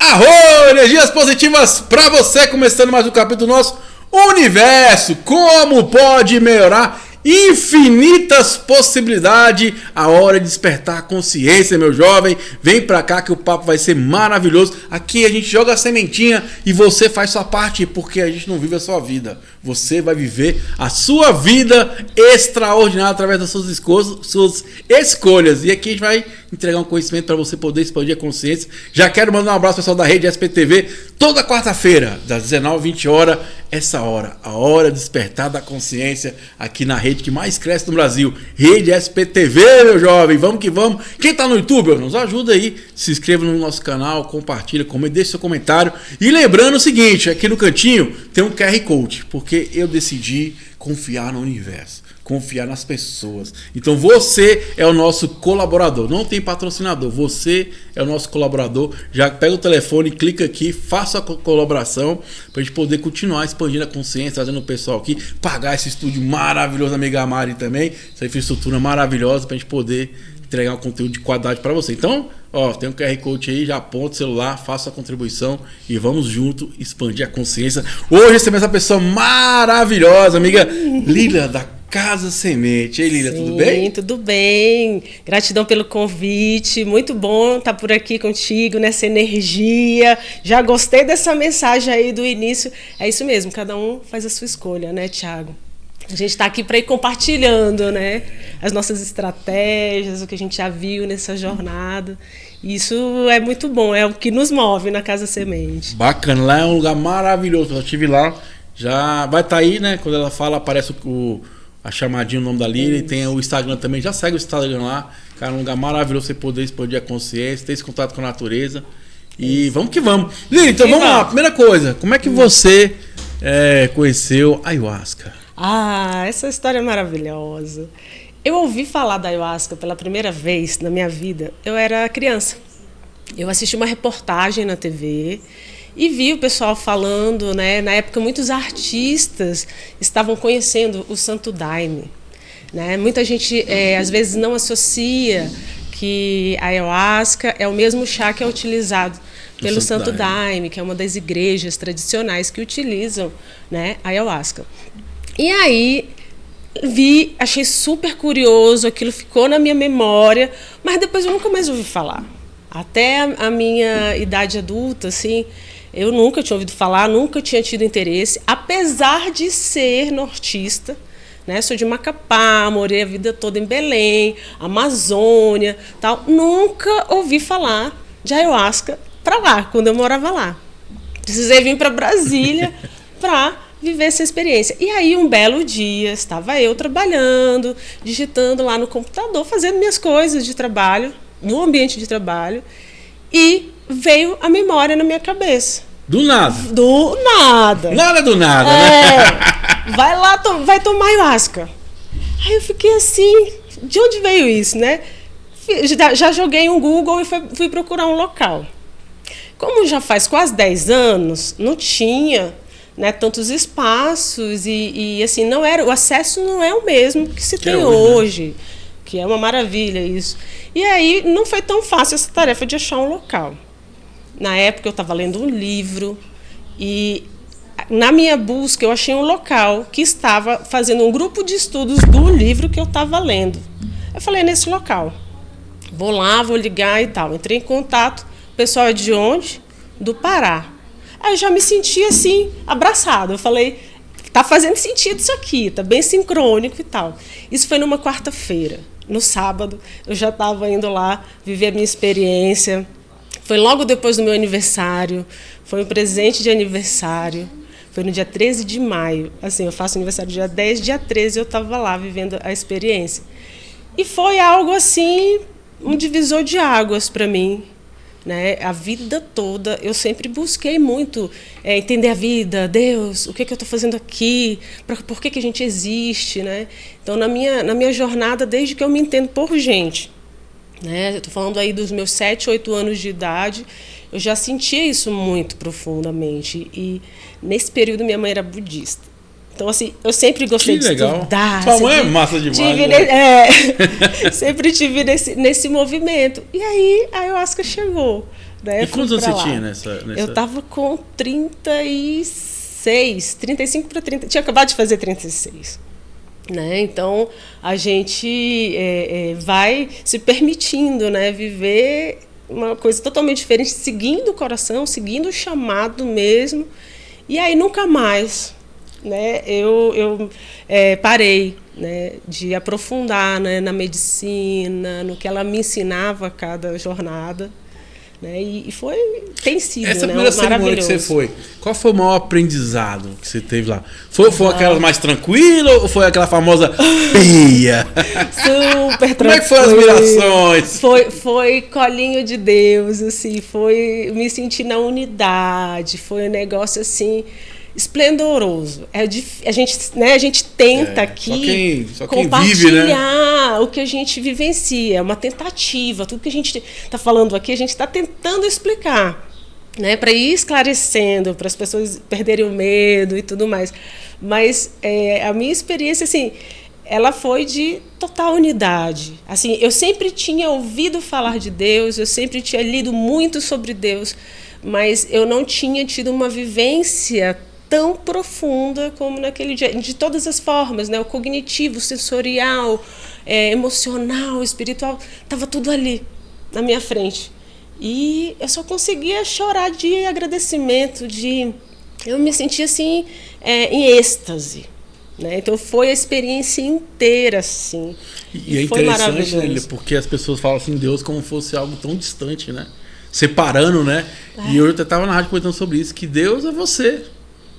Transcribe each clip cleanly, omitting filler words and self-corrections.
Arro! Energias positivas pra você, começando mais um capítulo do nosso universo. Como pode melhorar? Infinitas possibilidades. A hora de despertar a consciência, meu jovem. Vem pra cá que o papo vai ser maravilhoso. Aqui a gente joga a sementinha e você faz sua parte, porque a gente não vive a sua vida. Você vai viver a sua vida extraordinária através das suas escolhas. E aqui a gente vai entregar um conhecimento para você poder expandir a consciência. Já quero mandar um abraço pessoal da Rede SPTV. Toda quarta-feira, das 19 às 20 horas, essa hora, a hora de despertar da consciência aqui na rede que mais cresce no Brasil. Rede SPTV, meu jovem. Vamos que vamos. Quem tá no YouTube, nos ajuda aí. Se inscreva no nosso canal, compartilha, deixe seu comentário. E lembrando o seguinte, aqui no cantinho tem um QR Code, porque eu decidi confiar no universo, confiar nas pessoas. Então você é o nosso colaborador, não tem patrocinador, você é o nosso colaborador. Já pega o telefone, clica aqui, faça a colaboração para a gente poder continuar expandindo a consciência, trazendo o pessoal aqui, pagar esse estúdio maravilhoso da Amiga Mari também, essa infraestrutura maravilhosa para a gente poder entregar um conteúdo de qualidade para você. Então, tem um QR Code aí, já aponta o celular, faça a contribuição e vamos junto expandir a consciência. Hoje recebemos essa pessoa maravilhosa, amiga Lília da Casa Semente. Ei, Lília, tudo bem? Tudo bem. Gratidão pelo convite. Muito bom estar por aqui contigo, nessa energia. Já gostei dessa mensagem aí do início. É isso mesmo, cada um faz a sua escolha, né, Thiago? A gente está aqui para ir compartilhando, né, as nossas estratégias, o que a gente já viu nessa jornada. Isso é muito bom, é o que nos move na Casa Semente. Bacana, lá é um lugar maravilhoso. Eu estive lá, já vai estar aí, né? Quando ela fala, aparece a chamadinha, o nome da Lília, e tem o Instagram também. Já segue o Instagram lá. Cara, é um lugar maravilhoso, você poder expandir a consciência, ter esse contato com a natureza. E vamos que vamos. Lília, então vamos lá. Primeira coisa, como é que você conheceu a ayahuasca? Essa história é maravilhosa. Eu ouvi falar da ayahuasca pela primeira vez na minha vida, eu era criança. Eu assisti uma reportagem na TV e vi o pessoal falando, né? Na época muitos artistas estavam conhecendo o Santo Daime, né? Muita gente às vezes não associa que a ayahuasca é o mesmo chá que é utilizado pelo Santo Daime, que é uma das igrejas tradicionais que utilizam, né, a ayahuasca. E aí achei super curioso, aquilo ficou na minha memória, mas depois eu nunca mais ouvi falar. Até a minha idade adulta, assim, eu nunca tinha ouvido falar, nunca tinha tido interesse, apesar de ser nortista, né? Sou de Macapá, morei a vida toda em Belém, Amazônia, tal. Nunca ouvi falar de ayahuasca para lá, quando eu morava lá. Precisei vir para Brasília para viver essa experiência. E aí, um belo dia, estava eu trabalhando, digitando lá no computador, fazendo minhas coisas de trabalho, no ambiente de trabalho, e veio a memória na minha cabeça. Do nada? Do nada. Nada do nada, né? Vai lá, vai tomar ayahuasca. Aí eu fiquei assim, de onde veio isso, né? Já joguei um Google e fui procurar um local. Como já faz quase 10 anos, não tinha, né, tantos espaços e assim, não era, o acesso não é o mesmo que se tem hoje, né? Que é uma maravilha isso. E aí não foi tão fácil essa tarefa de achar um local. Na época eu estava lendo um livro e na minha busca eu achei um local que estava fazendo um grupo de estudos do livro que eu estava lendo. Eu falei, nesse local, vou lá, vou ligar e tal. Entrei em contato, o pessoal é de onde? Do Pará. Aí eu já me senti assim, abraçada. Eu falei, tá fazendo sentido isso aqui, tá bem sincrônico e tal. Isso foi numa quarta-feira. No sábado, eu já estava indo lá viver a minha experiência. Foi logo depois do meu aniversário, foi um presente de aniversário. Foi no dia 13 de maio. Assim, eu faço aniversário dia 10, dia 13 eu estava lá vivendo a experiência. E foi algo assim, um divisor de águas para mim. Né? A vida toda eu sempre busquei muito entender a vida, Deus, o que eu estou fazendo aqui, por que a gente existe, né? Então na minha jornada, desde que eu me entendo por gente, né? Eu estou falando aí dos meus 7, 8 anos de idade, eu já sentia isso muito profundamente e nesse período minha mãe era budista. Então, assim, eu sempre gostei de estudar. Sua mãe é massa demais. Sempre tive nesse movimento. E aí a ayahuasca chegou, Né? E quantos anos Fui você pra lá. tinha nessa? Eu estava com 36, 35 para 30. Tinha acabado de fazer 36. Né? Então, a gente vai se permitindo, né, viver uma coisa totalmente diferente, seguindo o coração, seguindo o chamado mesmo. E aí, nunca mais, né, eu parei, né, de aprofundar, né, na medicina, no que ela me ensinava a cada jornada. Né? E tem sido, essa né, primeira cerimônia que maravilhoso. você foi, qual foi o maior aprendizado que você teve lá? Foi aquela mais tranquila ou foi aquela famosa peia? Super tranquilo. Como é que foram as mirações? Foi colinho de Deus, assim, me senti na unidade, foi um negócio assim esplendoroso. A gente tenta aqui só quem compartilhar vive, né? o que a gente vivencia, uma tentativa, tudo que a gente está falando aqui, a gente está tentando explicar, né, para ir esclarecendo, para as pessoas perderem o medo e tudo mais. Mas a minha experiência, assim, ela foi de total unidade. Assim, eu sempre tinha ouvido falar de Deus, eu sempre tinha lido muito sobre Deus, mas eu não tinha tido uma vivência tão profunda como naquele dia, de todas as formas, né? O cognitivo, o sensorial, emocional, espiritual, estava tudo ali na minha frente. E eu só conseguia chorar de agradecimento, eu me sentia assim, em êxtase. Né? Então foi a experiência inteira assim. E é foi interessante, né, porque as pessoas falam assim Deus como fosse algo tão distante, né? Separando, né? E eu estava na rádio comentando sobre isso, que Deus é você.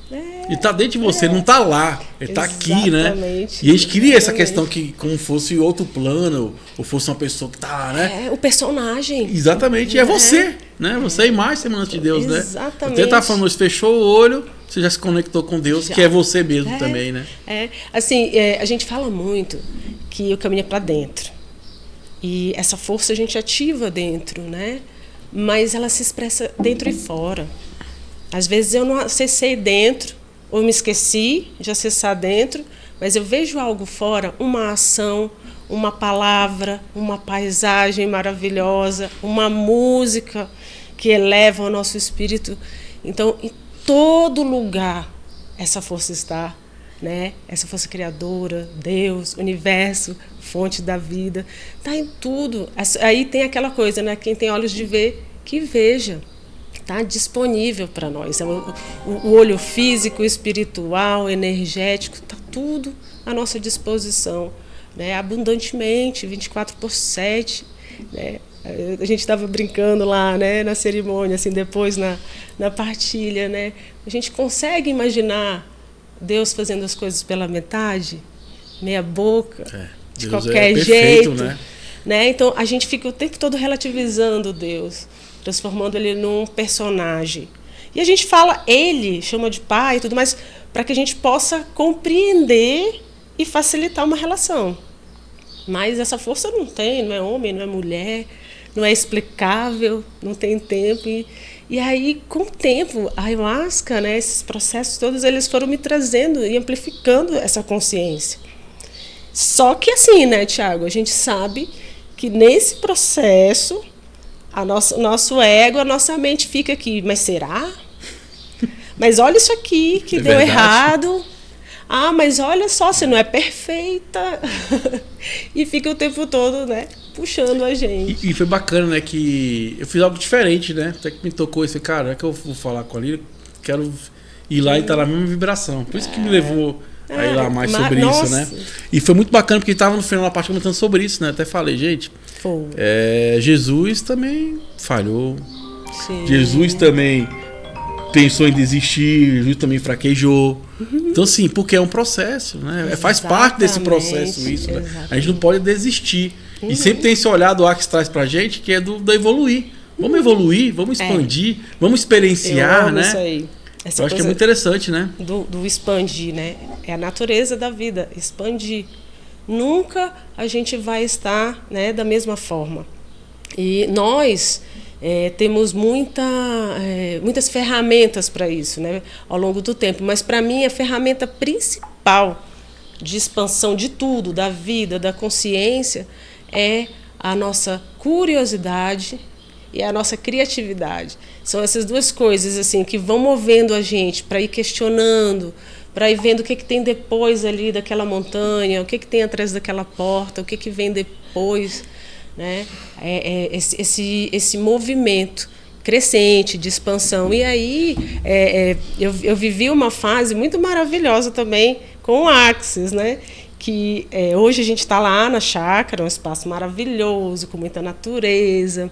Ele está dentro de você, não está lá. Ele está aqui, né? E a gente queria essa questão que como fosse outro plano, ou fosse uma pessoa que está lá, né? O personagem. Exatamente, é você, né? Você é a imagem semelhante de Deus, né? Exatamente. Você está falando, você fechou o olho, você já se conectou com Deus, que é você mesmo também, né? Assim, a gente fala muito que o caminho é para dentro. E essa força a gente ativa dentro, né? Mas ela se expressa dentro e fora. Às vezes eu não acessei dentro, ou me esqueci de acessar dentro, mas eu vejo algo fora, uma ação, uma palavra, uma paisagem maravilhosa, uma música que eleva o nosso espírito. Então, em todo lugar, essa força está, né? Essa força criadora, Deus, universo, fonte da vida, está em tudo. Aí tem aquela coisa, né? Quem tem olhos de ver, que veja. Está disponível para nós. O olho físico, espiritual, energético, está tudo à nossa disposição, né? Abundantemente, 24/7. Né? A gente estava brincando lá, né, na cerimônia, assim, depois na partilha. Né? A gente consegue imaginar Deus fazendo as coisas pela metade, meia boca, de Deus qualquer perfeito, jeito. Né? Então, a gente fica o tempo todo relativizando Deus, transformando ele num personagem. E a gente fala ele, chama de pai e tudo mais, para que a gente possa compreender e facilitar uma relação. Mas essa força não tem, não é homem, não é mulher, não é explicável, não tem tempo. E aí, com o tempo, a ayahuasca, né, esses processos todos, eles foram me trazendo e amplificando essa consciência. Só que assim, né, Tiago, a gente sabe que nesse processo nosso ego, a nossa mente fica aqui, mas será? Mas olha isso aqui que deu errado. Ah, mas olha só, você não é perfeita. E fica o tempo todo, né, puxando a gente. E foi bacana, né, que eu fiz algo diferente, né? Até que me tocou esse cara, é que eu vou falar com a Lília, quero ir lá e estar na mesma vibração. Por isso que me levou a ir lá mais sobre isso, né? E foi muito bacana, porque estava no final da parte comentando sobre isso, né? Até falei, gente, Jesus também falhou. Sim. Jesus também pensou em desistir, Jesus também fraquejou. Então, assim, porque é um processo, né? Faz parte desse processo isso, né? A gente não pode desistir. E sempre tem esse olhar do ar que traz pra gente, que é do evoluir. Vamos evoluir, vamos expandir, vamos experienciar, né? Isso aí. Eu acho que é muito interessante, né? Do expandir, né? É a natureza da vida, expandir. Nunca a gente vai estar, né, da mesma forma. E nós temos muitas ferramentas para isso, né, ao longo do tempo. Mas, para mim, a ferramenta principal de expansão de tudo, da vida, da consciência, é a nossa curiosidade e a nossa criatividade. São essas duas coisas assim que vão movendo a gente para ir questionando, para ir vendo o que tem depois ali daquela montanha, o que tem atrás daquela porta, o que vem depois, né? Esse movimento crescente, de expansão. E aí eu vivi uma fase muito maravilhosa também com o Axis, né? Que hoje a gente está lá na chácara, um espaço maravilhoso, com muita natureza,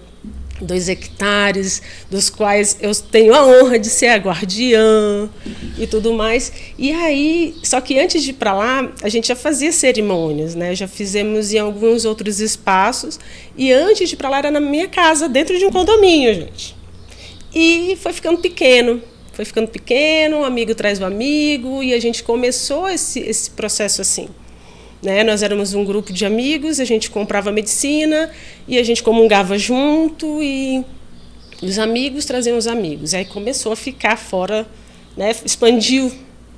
2 hectares, dos quais eu tenho a honra de ser a guardiã e tudo mais. E aí, só que antes de ir para lá, a gente já fazia cerimônias, né? Já fizemos em alguns outros espaços. E antes de ir para lá, era na minha casa, dentro de um condomínio, gente. E foi ficando pequeno. Um amigo traz um amigo, e a gente começou esse processo assim. Né? Nós éramos um grupo de amigos, a gente comprava medicina e a gente comungava junto, e os amigos traziam os amigos. Aí começou a ficar fora, né? Expandiu.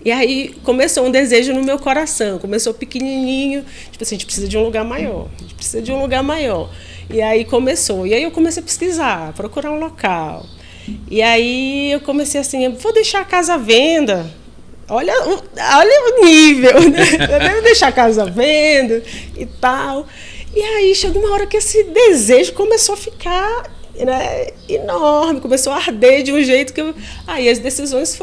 E aí começou um desejo no meu coração, começou pequenininho, tipo assim, a gente precisa de um lugar maior, E aí começou, e aí eu comecei a pesquisar, procurar um local. E aí eu comecei assim, vou deixar a casa à venda. Olha o nível, né? Eu devo deixar a casa à venda e tal. E aí chegou uma hora que esse desejo começou a ficar, né, enorme, começou a arder de um jeito que aí as decisões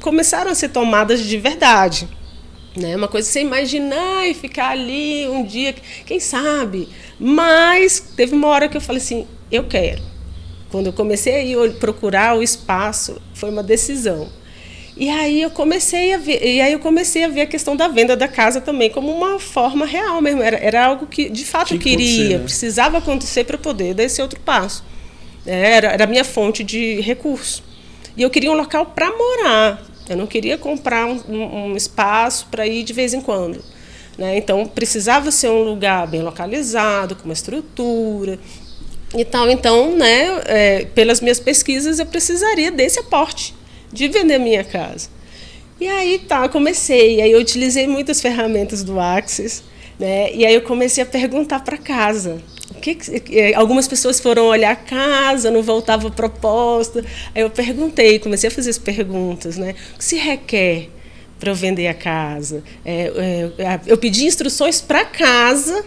começaram a ser tomadas de verdade. Né? Uma coisa sem imaginar e ficar ali um dia, quem sabe? Mas teve uma hora que eu falei assim, eu quero. Quando eu comecei a ir procurar o espaço, foi uma decisão. E aí eu comecei a ver a questão da venda da casa também como uma forma real mesmo. Era algo que de fato eu queria, né? Precisava acontecer para poder dar esse outro passo. Era a minha fonte de recurso. E eu queria um local para morar. Eu não queria comprar um espaço para ir de vez em quando. Né? Então precisava ser um lugar bem localizado, com uma estrutura e tal. Então, né, pelas minhas pesquisas, eu precisaria desse aporte de vender minha casa. E aí eu comecei, aí eu utilizei muitas ferramentas do Axis, né? E aí eu comecei a perguntar para casa. Algumas pessoas foram olhar a casa, não voltava a proposta. Aí eu comecei a fazer as perguntas, né? O que se requer para eu vender a casa? Eu pedi instruções para casa.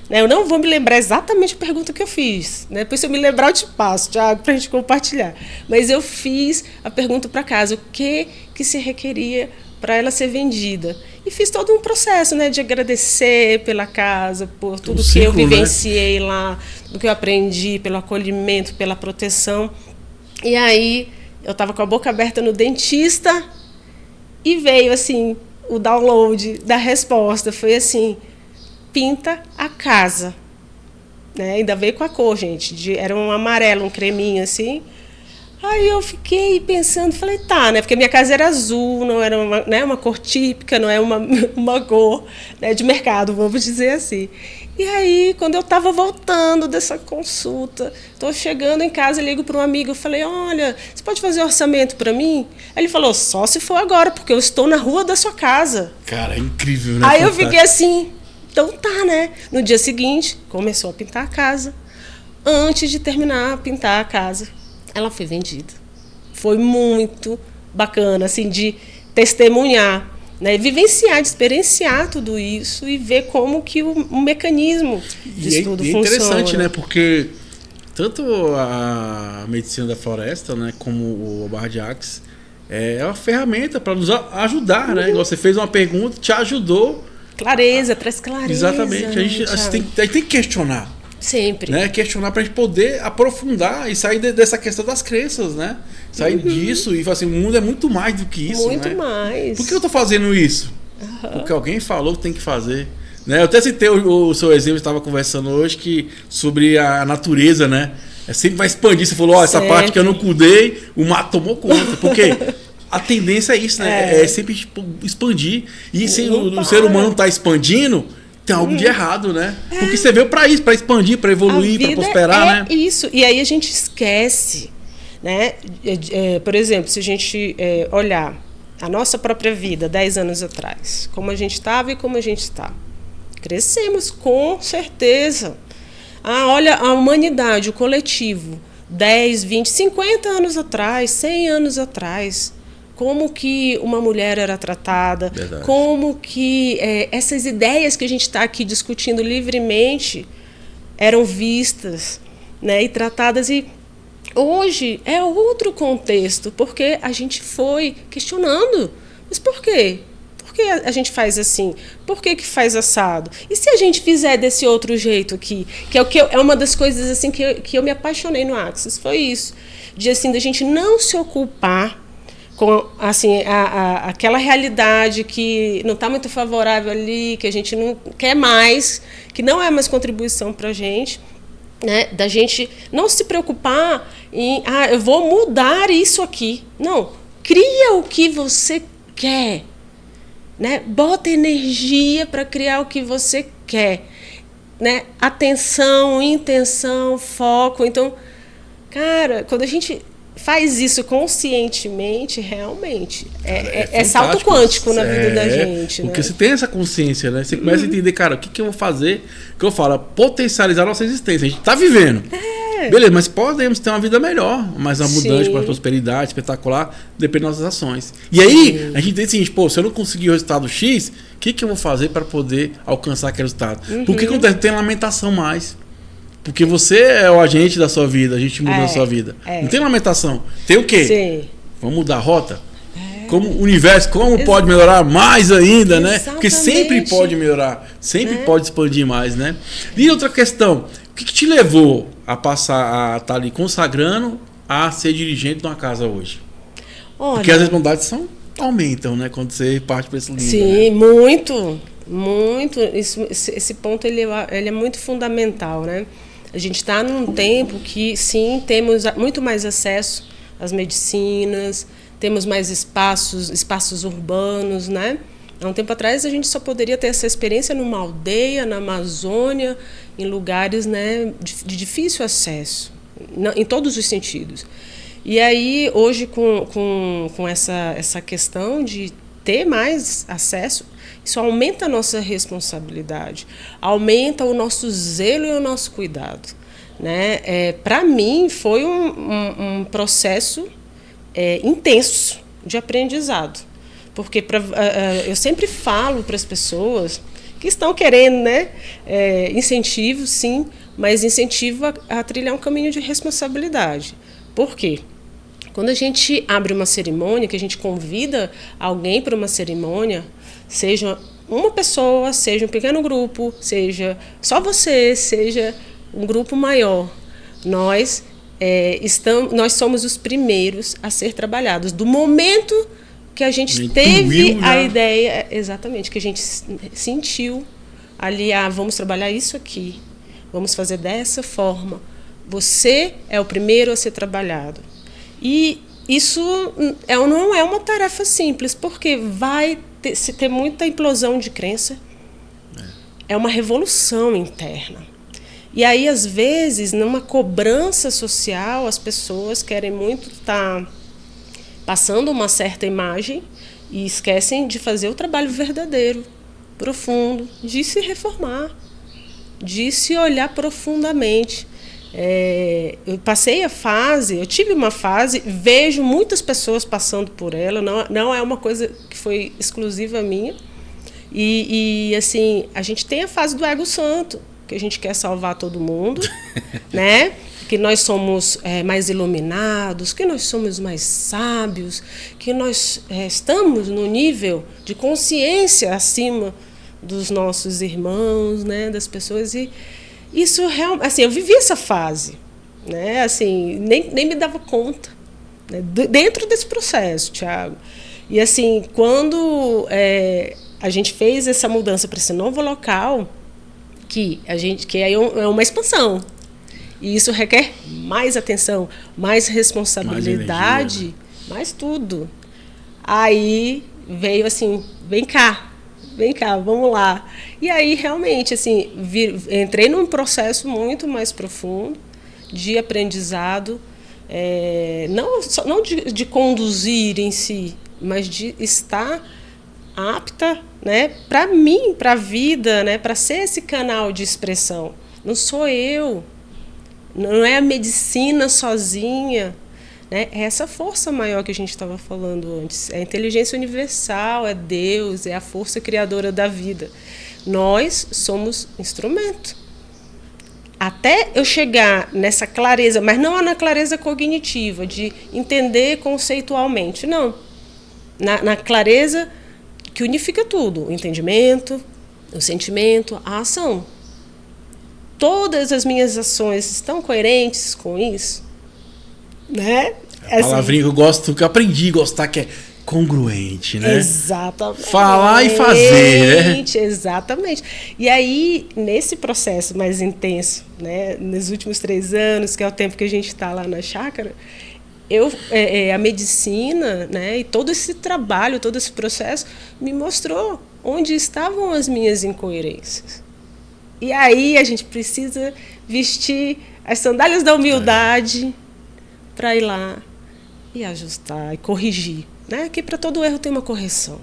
Eu não vou me lembrar exatamente a pergunta que eu fiz. Né? Depois, se eu me lembrar, eu te passo, Thiago, para a gente compartilhar. Mas eu fiz a pergunta para casa, o que se requeria para ela ser vendida. E fiz todo um processo, né, de agradecer pela casa, por tudo que eu vivenciei, né? Lá, tudo que eu aprendi, pelo acolhimento, pela proteção. E aí, eu estava com a boca aberta no dentista e veio assim o download da resposta. Foi assim... pinta a casa, né? Ainda veio com a cor, gente, era um amarelo, um creminho assim. Aí eu fiquei pensando, falei, tá, né? Porque minha casa era azul, não era uma cor típica, não é uma cor, né, de mercado, vamos dizer assim. E aí, quando eu estava voltando dessa consulta, estou chegando em casa, ligo para um amigo, eu falei, olha, você pode fazer orçamento para mim? Aí ele falou, só se for agora, porque eu estou na rua da sua casa. Cara, é incrível, né? Aí eu fiquei assim... Então tá, né? No dia seguinte, começou a pintar a casa. Antes de terminar a pintar a casa, ela foi vendida. Foi muito bacana, assim, de testemunhar, né? Vivenciar, de experienciar tudo isso e ver como que o mecanismo disso tudo funciona. É interessante, né? Porque tanto a medicina da floresta, né, como o Barra de Axis, é uma ferramenta para nos ajudar, né? Igual você fez uma pergunta, te ajudou. Clareza, traz clareza. Exatamente. A gente tem que questionar. Sempre. Né? Questionar pra gente poder aprofundar e sair dessa questão das crenças, né? Sair disso e falar assim, o mundo é muito mais do que isso, muito né? mais. Por que eu tô fazendo isso? Porque alguém falou que tem que fazer. Né? Eu até citei o seu exemplo, estava conversando hoje, sobre a natureza, né? Sempre vai expandir. Você falou, essa parte que eu não cuidei, o mato tomou conta. Porque... a tendência é isso, né? É sempre expandir. E se o ser humano está expandindo, tem algo de errado, né? Porque você veio para isso, para expandir, para evoluir, para prosperar, né? Isso. E aí a gente esquece, né? Por exemplo, se a gente olhar a nossa própria vida 10 anos atrás, como a gente estava e como a gente está. Crescemos, com certeza. Olha, a humanidade, o coletivo, 10, 20, 50 anos atrás, 100 anos atrás, como que uma mulher era tratada, Verdade. como que essas ideias que a gente está aqui discutindo livremente eram vistas, né, e tratadas. E hoje é outro contexto, porque a gente foi questionando. Mas por quê? Por que a gente faz assim? Por que faz assado? E se a gente fizer desse outro jeito aqui? Que é o que é uma das coisas assim que eu me apaixonei no Axis, foi isso. De assim, da gente não se ocupar com assim, aquela realidade que não está muito favorável ali, que a gente não quer mais, que não é mais contribuição para a gente, né? Da gente não se preocupar em, eu vou mudar isso aqui. Não, cria o que você quer, né? Bota energia para criar o que você quer, né? Atenção, intenção, foco. Então, cara, quando a gente faz isso conscientemente, realmente é salto quântico na vida da gente. Porque né? você tem essa consciência, né? Você começa a entender, cara, o que eu vou fazer? Que eu falo, potencializar a nossa existência. A gente tá vivendo. Beleza, mas podemos ter uma vida melhor, mais abundante, mais prosperidade, espetacular, depende das nossas ações. E aí, a gente tem o seguinte, se eu não conseguir o resultado X, o que eu vou fazer para poder alcançar aquele resultado? Porque acontece? Não tem lamentação mais. Porque você é o agente da sua vida, a gente muda a sua vida. Não tem lamentação. Tem o quê? Sim. Vamos mudar a rota? Como o universo, pode melhorar mais ainda, né? Porque sempre pode melhorar, sempre pode expandir mais, né? E outra questão, o que te levou a passar a estar ali consagrando a ser dirigente de uma casa hoje? Olha, porque as responsabilidades aumentam, né? Quando você parte para esse nível. Sim, né? Muito. Esse ponto ele é muito fundamental, né? A gente está num tempo que, sim, temos muito mais acesso às medicinas, temos mais espaços urbanos, né? Há um tempo atrás a gente só poderia ter essa experiência numa aldeia, na Amazônia, em lugares, né, de difícil acesso, em todos os sentidos. E aí, hoje, com essa questão de ter mais acesso, isso aumenta a nossa responsabilidade, aumenta o nosso zelo e o nosso cuidado, né? Para mim, foi um processo intenso de aprendizado, porque eu sempre falo para as pessoas que estão querendo, né, incentivo, sim, mas incentivo a trilhar um caminho de responsabilidade. Por quê? Quando a gente abre uma cerimônia, que a gente convida alguém para uma cerimônia, seja uma pessoa, seja um pequeno grupo, seja só você, seja um grupo maior, nós somos os primeiros a ser trabalhados. Do momento que a gente teve a ideia, exatamente, que a gente sentiu ali, vamos trabalhar isso aqui, vamos fazer dessa forma. Você é o primeiro a ser trabalhado. E isso não é uma tarefa simples, porque vai ter muita implosão de crença. É uma revolução interna. E aí, às vezes, numa cobrança social, as pessoas querem muito estar passando uma certa imagem e esquecem de fazer o trabalho verdadeiro, profundo, de se reformar, de se olhar profundamente. Eu tive uma fase, vejo muitas pessoas passando por ela, não é uma coisa que foi exclusiva minha. E assim, a gente tem a fase do ego santo, que a gente quer salvar todo mundo, né? Que nós somos mais iluminados, que nós somos mais sábios, que nós estamos no nível de consciência acima dos nossos irmãos, né? Das pessoas. E isso realmente, assim, eu vivi essa fase, né? Assim, nem me dava conta, né? Dentro desse processo, Thiago. E assim, quando a gente fez essa mudança para esse novo local, que aí é uma expansão, e isso requer mais atenção, mais responsabilidade, mais energia, mais tudo. Aí veio assim, vem cá, vamos lá. E aí, realmente, assim, entrei num processo muito mais profundo de aprendizado, não de conduzir em si, mas de estar apta, né, para mim, para a vida, né, para ser esse canal de expressão. Não sou eu. Não é a medicina sozinha, né? É essa força maior que a gente estava falando antes. É a inteligência universal, é Deus, é a força criadora da vida. Nós somos instrumento. Até eu chegar nessa clareza, mas não na clareza cognitiva, de entender conceitualmente, não. Na clareza que unifica tudo, o entendimento, o sentimento, a ação. Todas as minhas ações estão coerentes com isso? Né? A palavrinha que eu gosto, que eu aprendi a gostar, que é congruente, né? Exatamente. Falar e fazer, né? Exatamente. E aí, nesse processo mais intenso, né, nos últimos 3 anos, que é o tempo que a gente está lá na chácara, a medicina, né, e todo esse trabalho, todo esse processo, me mostrou onde estavam as minhas incoerências. E aí a gente precisa vestir as sandálias da humildade para ir lá e ajustar e corrigir, né? Que para todo erro tem uma correção.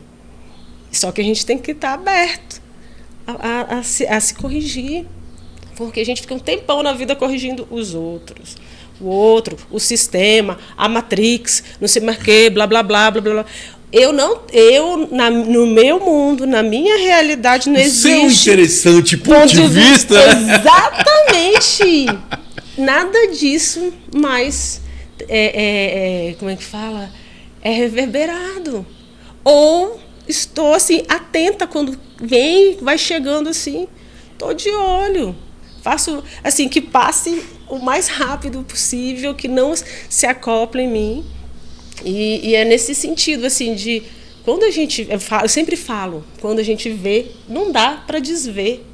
Só que a gente tem que estar aberto a se corrigir, porque a gente fica um tempão na vida corrigindo os outros. O outro, o sistema, a Matrix, não sei mais o quê, blá, blá, blá, blá, blá. No meu mundo, na minha realidade, não existe... Seu interessante ponto de vista. Exatamente. Nada disso, mas... como é que fala? É reverberado. Ou estou, assim, atenta quando vai chegando, assim, estou de olho. Faço, assim, que passe o mais rápido possível, que não se acople em mim. E é nesse sentido, assim, de... Quando a gente... Eu sempre falo, quando a gente vê, não dá para desver.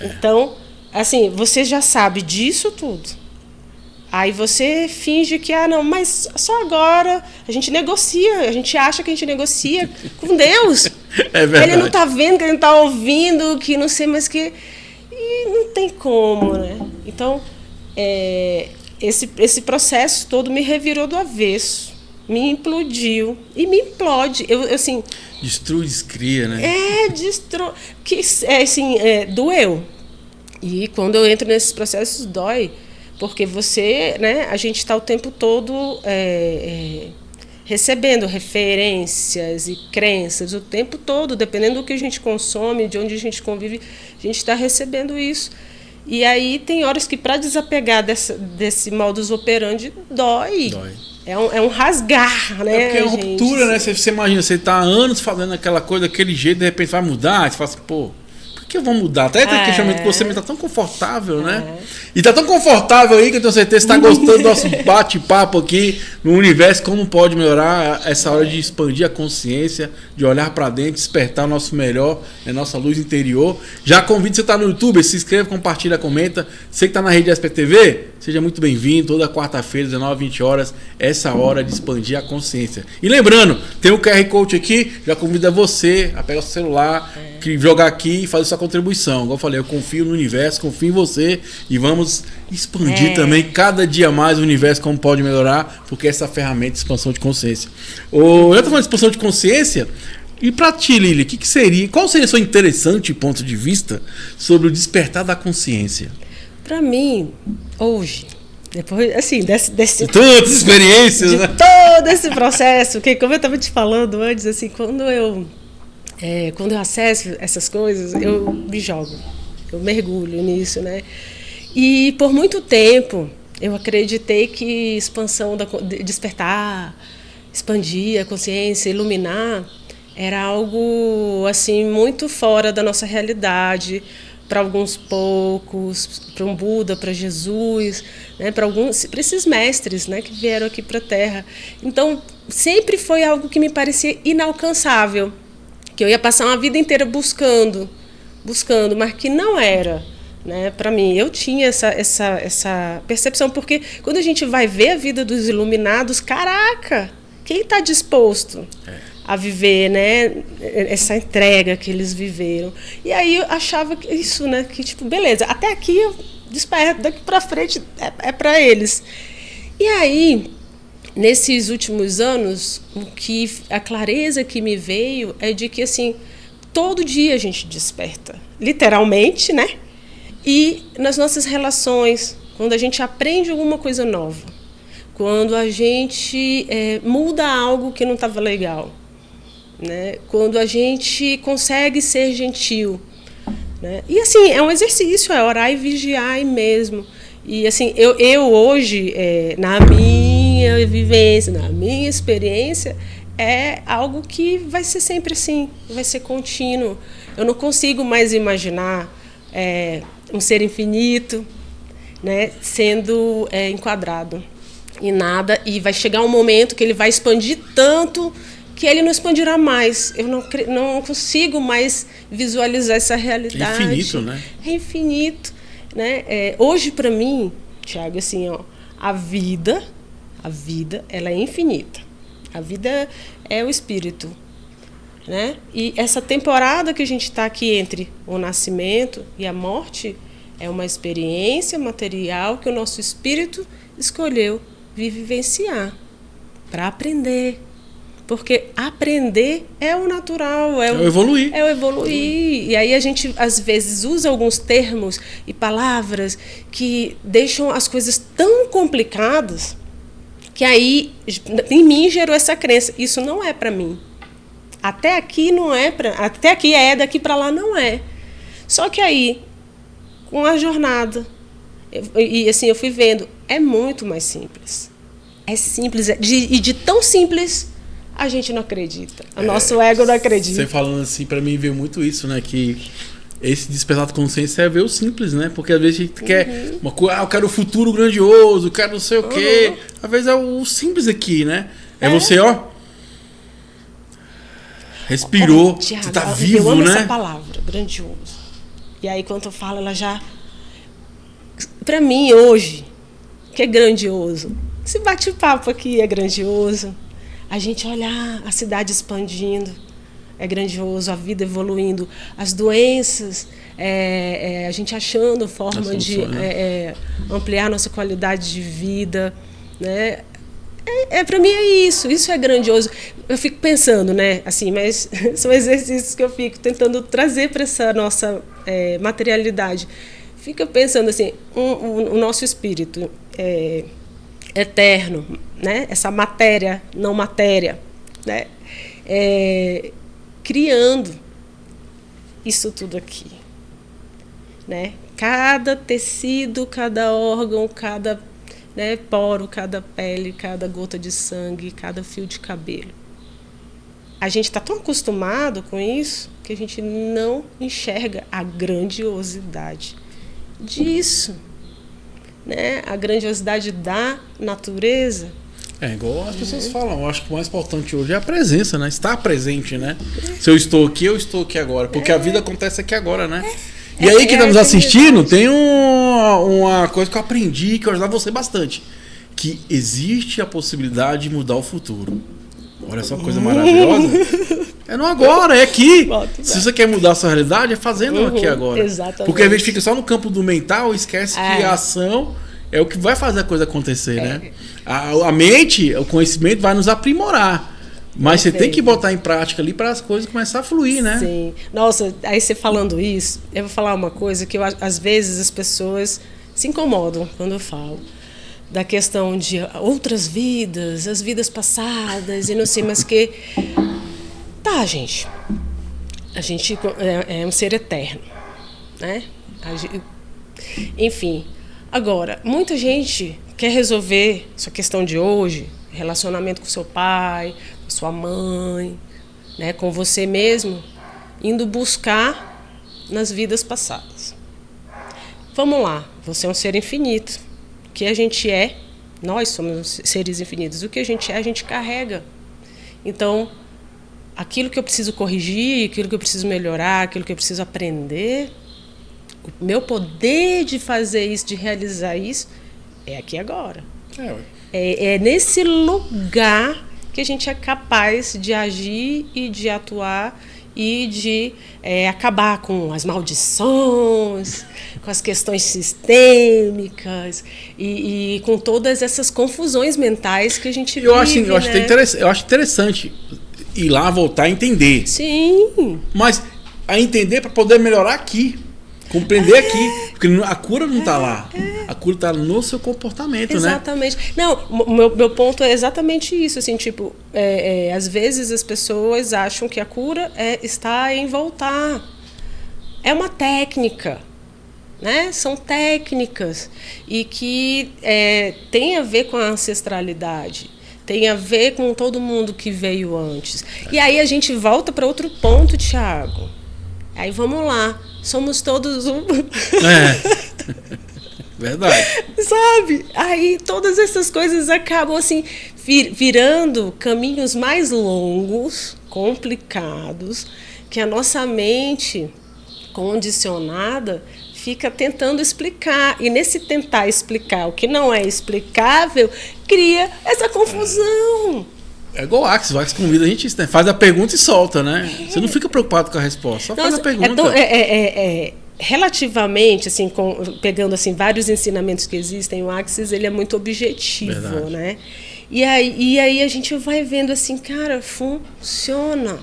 Então, assim, você já sabe disso tudo. Aí você finge que, não, mas só agora a gente negocia, a gente acha que a gente negocia com Deus. É verdade. Ele não está vendo, que ele não está ouvindo, que não sei mais que... E não tem como, né? Então, esse processo todo me revirou do avesso. Me implodiu e me implode. Eu assim, destrui, descria, né? Doeu. E quando eu entro nesses processos, dói. Porque você, né, a gente está o tempo todo recebendo referências e crenças, o tempo todo, dependendo do que a gente consome, de onde a gente convive, a gente está recebendo isso. E aí tem horas que, para desapegar desse modus operandi, dói. É um rasgar, né? É porque é uma ruptura, né? Você imagina, você está há anos fazendo aquela coisa daquele jeito, de repente vai mudar, você fala assim, pô, por que eu vou mudar? Até tem questionamento que você está tão confortável, né? E está tão confortável aí que eu tenho certeza que você está gostando do nosso bate-papo aqui no universo, como pode melhorar essa hora de expandir a consciência, de olhar para dentro, despertar o nosso melhor, a nossa luz interior. Já convido você que está no YouTube, se inscreva, compartilha, comenta. Você que está na rede SPTV, seja muito bem-vindo. Toda quarta-feira, 19h, 20h, essa hora de expandir a consciência. E lembrando, tem o QR Code aqui, já convido você a pegar o seu celular, jogar aqui e fazer sua contribuição. Igual eu falei, eu confio no universo, confio em você e vamos expandir também cada dia mais o universo, como pode melhorar, porque essa ferramenta de expansão de consciência. Eu estou falando de expansão de consciência, e para ti, Lili, qual seria o seu interessante ponto de vista sobre o despertar da consciência? Para mim, hoje, depois, assim, de tantas experiências, de né? todo esse processo, que como eu estava te falando antes, assim, quando eu acesso essas coisas, eu me jogo, eu mergulho nisso, né? E por muito tempo eu acreditei que expansão despertar, expandir a consciência, iluminar, era algo assim muito fora da nossa realidade, para alguns poucos, para um Buda, para Jesus, né, para esses mestres, né, que vieram aqui para a Terra. Então sempre foi algo que me parecia inalcançável, que eu ia passar uma vida inteira buscando, mas que não era, né, para mim. Eu tinha essa percepção, porque quando a gente vai ver a vida dos iluminados, caraca, quem está disposto a viver, né, essa entrega que eles viveram? E aí eu achava que isso, né, que tipo, beleza, até aqui eu desperto, daqui para frente é para eles. E aí, nesses últimos anos, a clareza que me veio é de que, assim, todo dia a gente desperta, literalmente, né? E nas nossas relações quando a gente aprende alguma coisa nova, quando a gente muda algo que não estava legal, né? Quando a gente consegue ser gentil, né? E assim, é um exercício, é orar e vigiar mesmo. E assim, eu hoje, na minha vivência, na minha experiência, é algo que vai ser sempre assim, vai ser contínuo. Eu não consigo mais imaginar um ser infinito, né, sendo enquadrado em nada, e vai chegar um momento que ele vai expandir tanto que ele não expandirá mais. Eu não consigo mais visualizar essa realidade. É infinito, né? É infinito, né? Hoje, para mim, Thiago, assim, ó, a vida, ela é infinita. A vida é o espírito, né? E essa temporada que a gente está aqui entre o nascimento e a morte é uma experiência material que o nosso espírito escolheu vivenciar para aprender. Porque aprender é o natural, é o evoluir. É o evoluir. E aí a gente, às vezes, usa alguns termos e palavras que deixam as coisas tão complicadas que aí, em mim, gerou essa crença. Isso não é para mim. Até aqui não é até aqui daqui para lá não é. Só que aí, com a jornada, e assim, eu fui vendo, é muito mais simples. É simples. E de tão simples, a gente não acredita. O nosso ego não acredita. Você falando assim, pra mim veio muito isso, né? Que esse despertar de consciência é ver o simples, né? Porque às vezes a gente quer uma coisa, eu quero o futuro grandioso, eu quero não sei o quê. Às vezes é o simples aqui, né? É você, ó. Respirou, Thiago, você tá vivo, eu amo né? essa palavra, grandioso. E aí, quando eu falo, ela já... Pra mim, hoje, que é grandioso, esse bate-papo aqui é grandioso. A gente olhar a cidade expandindo, é grandioso, a vida evoluindo, as doenças, a gente achando forma de ampliar nossa qualidade de vida, né? Para mim é isso é grandioso. Eu fico pensando, né? Assim, mas são exercícios que eu fico tentando trazer para essa nossa materialidade. Fica pensando assim, o nosso espírito eterno, né? Essa matéria, não matéria, né? Criando isso tudo aqui, né? Cada tecido, cada órgão, cada poro, cada pele, cada gota de sangue, cada fio de cabelo. A gente está tão acostumado com isso que a gente não enxerga a grandiosidade disso, né? A grandiosidade da natureza. Igual as pessoas falam, eu acho que o mais importante hoje é a presença, né? Estar presente, né? Se eu estou aqui, eu estou aqui agora. Porque a vida acontece aqui agora, né? E aí, quem está nos assistindo, tem uma coisa que eu aprendi, que eu ajudava você bastante. Que existe a possibilidade de mudar o futuro. Olha só que coisa maravilhosa. É no agora, é aqui. Se você quer mudar a sua realidade, é fazendo aqui agora. Exatamente. Porque a gente fica só no campo do mental, esquece que a ação é o que vai fazer a coisa acontecer, né? A mente, o conhecimento vai nos aprimorar. Mas você tem que botar em prática ali para as coisas começar a fluir, né? Sim. Nossa, aí você falando isso, eu vou falar uma coisa que às vezes as pessoas se incomodam quando eu falo. Da questão de outras vidas, as vidas passadas e não sei mais o que. Tá, gente. A gente é um ser eterno, né? Enfim. Agora, muita gente quer resolver essa questão de hoje, relacionamento com seu pai, com sua mãe, né, com você mesmo, indo buscar nas vidas passadas. Vamos lá, você é um ser infinito. O que a gente é, nós somos seres infinitos. O que a gente carrega. Então, aquilo que eu preciso corrigir, aquilo que eu preciso melhorar, aquilo que eu preciso aprender, o meu poder de fazer isso, de realizar isso, é aqui agora. É nesse lugar que a gente é capaz de agir e de atuar e de acabar com as maldições, com as questões sistêmicas e com todas essas confusões mentais que a gente vive. Eu acho interessante ir lá, voltar a entender. Sim. Mas a entender para poder melhorar aqui. Compreender aqui. Porque a cura não está lá. A cura está no seu comportamento, exatamente. né? Não, meu ponto é exatamente isso. Assim, tipo, às vezes as pessoas acham que a cura está em voltar. É uma técnica. Né? São técnicas e que tem a ver com a ancestralidade, tem a ver com todo mundo que veio antes. E aí a gente volta para outro ponto, Thiago. Aí vamos lá, somos todos um. Verdade. Sabe? Aí todas essas coisas acabam assim virando caminhos mais longos, complicados, que a nossa mente condicionada fica tentando explicar. E nesse tentar explicar o que não é explicável, cria essa confusão. É igual o Axis. O Axis convida a gente, né? Faz a pergunta e solta, né? Você não fica preocupado com a resposta, só faz a pergunta. Relativamente, assim, pegando assim, vários ensinamentos que existem, o Axis ele é muito objetivo. Verdade. Né? E aí a gente vai vendo assim, cara, funciona.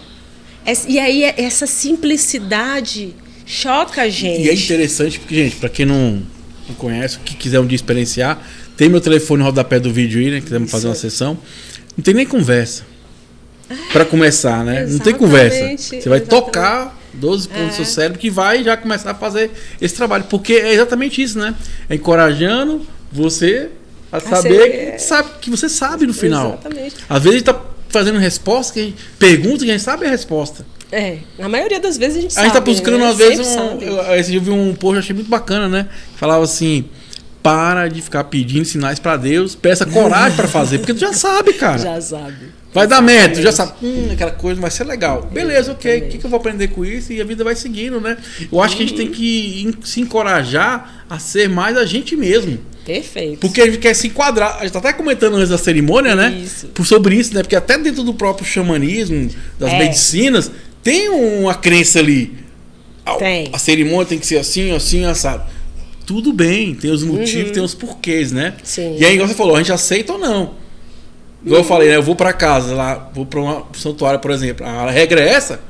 E aí essa simplicidade choca a gente. E é interessante porque, gente, para quem não conhece, que quiser um dia experienciar, tem meu telefone no rodapé do vídeo aí, né? Quiser fazer uma sessão. Não tem nem conversa. Para começar, né? Não tem conversa. Você vai tocar 12 pontos do seu cérebro que vai já começar a fazer esse trabalho. Porque é exatamente isso, né? É encorajando você a saber que você sabe no final. Exatamente. Às vezes a gente tá fazendo resposta, pergunta que a gente sabe a resposta. Na maioria das vezes a gente sabe. A gente tá buscando, né? Às vezes, eu vi um post, eu achei muito bacana, né? Falava assim, para de ficar pedindo sinais pra Deus, peça coragem pra fazer, porque tu já sabe, cara. Já sabe. Vai dar meta, tu já sabe, aquela coisa vai ser legal. Beleza, ok, o que eu vou aprender com isso? E a vida vai seguindo, né? Eu acho que a gente tem que se encorajar a ser mais a gente mesmo. Perfeito. Porque a gente quer se enquadrar. A gente tá até comentando antes da cerimônia, né? Sobre isso, né? Porque até dentro do próprio xamanismo, das medicinas, tem uma crença ali. A cerimônia tem que ser assim, assim, assado. Tudo bem, tem os motivos, tem os porquês, né? Sim. E aí, igual você falou, a gente aceita ou não. Igual eu falei, né? Eu vou pra casa, lá, vou pra um santuário, por exemplo. A regra é essa,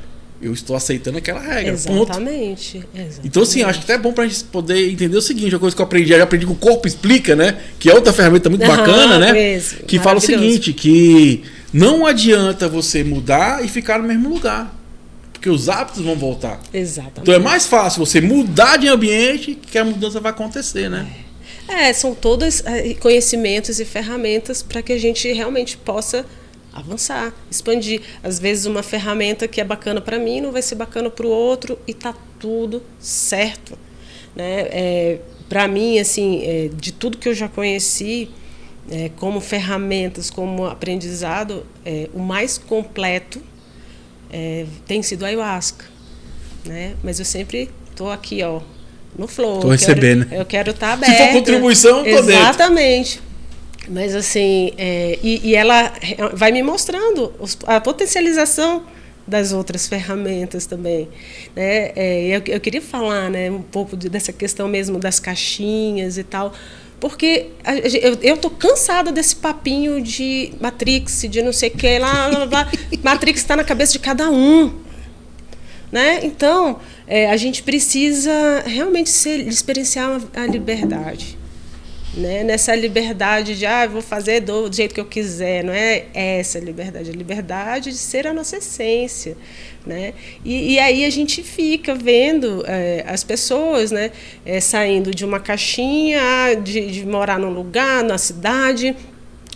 eu estou aceitando aquela regra. Exatamente. Então, assim, acho que até é bom pra gente poder entender o seguinte, uma coisa que eu aprendi, já aprendi que o corpo explica, né? Que é outra ferramenta muito bacana, né? Mesmo. Que fala o seguinte, que não adianta você mudar e ficar no mesmo lugar. Porque os hábitos vão voltar. Exatamente. Então é mais fácil você mudar de ambiente que a mudança vai acontecer, né? São todos conhecimentos e ferramentas para que a gente realmente possa avançar, expandir. Às vezes uma ferramenta que é bacana para mim não vai ser bacana para o outro e tá tudo certo, né? Para mim, assim, de tudo que eu já conheci, como ferramentas, como aprendizado, o mais completo tem sido a ayahuasca, né? Mas eu sempre tô aqui, ó, no flow. Tô recebendo. Eu quero estar aberta. Se for contribuição, tô dentro. Exatamente. Mas assim, e ela vai me mostrando a potencialização das outras ferramentas também, né? Eu queria falar, né, um pouco dessa questão mesmo das caixinhas e tal, porque eu tô cansada desse papinho de Matrix, de não sei o que lá. Matrix está na cabeça de cada um, né? Então a gente precisa realmente experienciar a liberdade, né? Nessa liberdade de vou fazer do jeito que eu quiser, não é essa liberdade, a liberdade de ser a nossa essência, né? E aí a gente fica vendo as pessoas, né, saindo de uma caixinha, de morar num lugar, na cidade.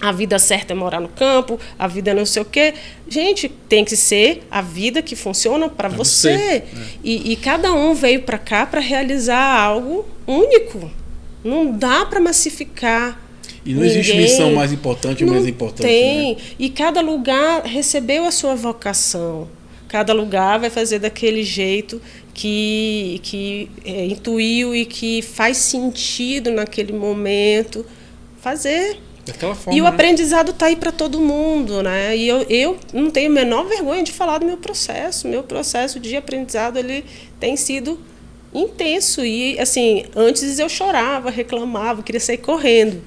A vida certa é morar no campo, a vida não sei o quê. Gente, tem que ser a vida que funciona para você. E cada um veio para cá para realizar algo único. Não dá para massificar. E não existe missão mais importante ou menos importante. Tem. Né? E cada lugar recebeu a sua vocação. Cada lugar vai fazer daquele jeito que intuiu e que faz sentido naquele momento fazer. Daquela forma, e o aprendizado está aí para todo mundo, né? E eu não tenho a menor vergonha de falar do meu processo. Meu processo de aprendizado ele tem sido intenso. E, assim, antes eu chorava, reclamava, queria sair correndo.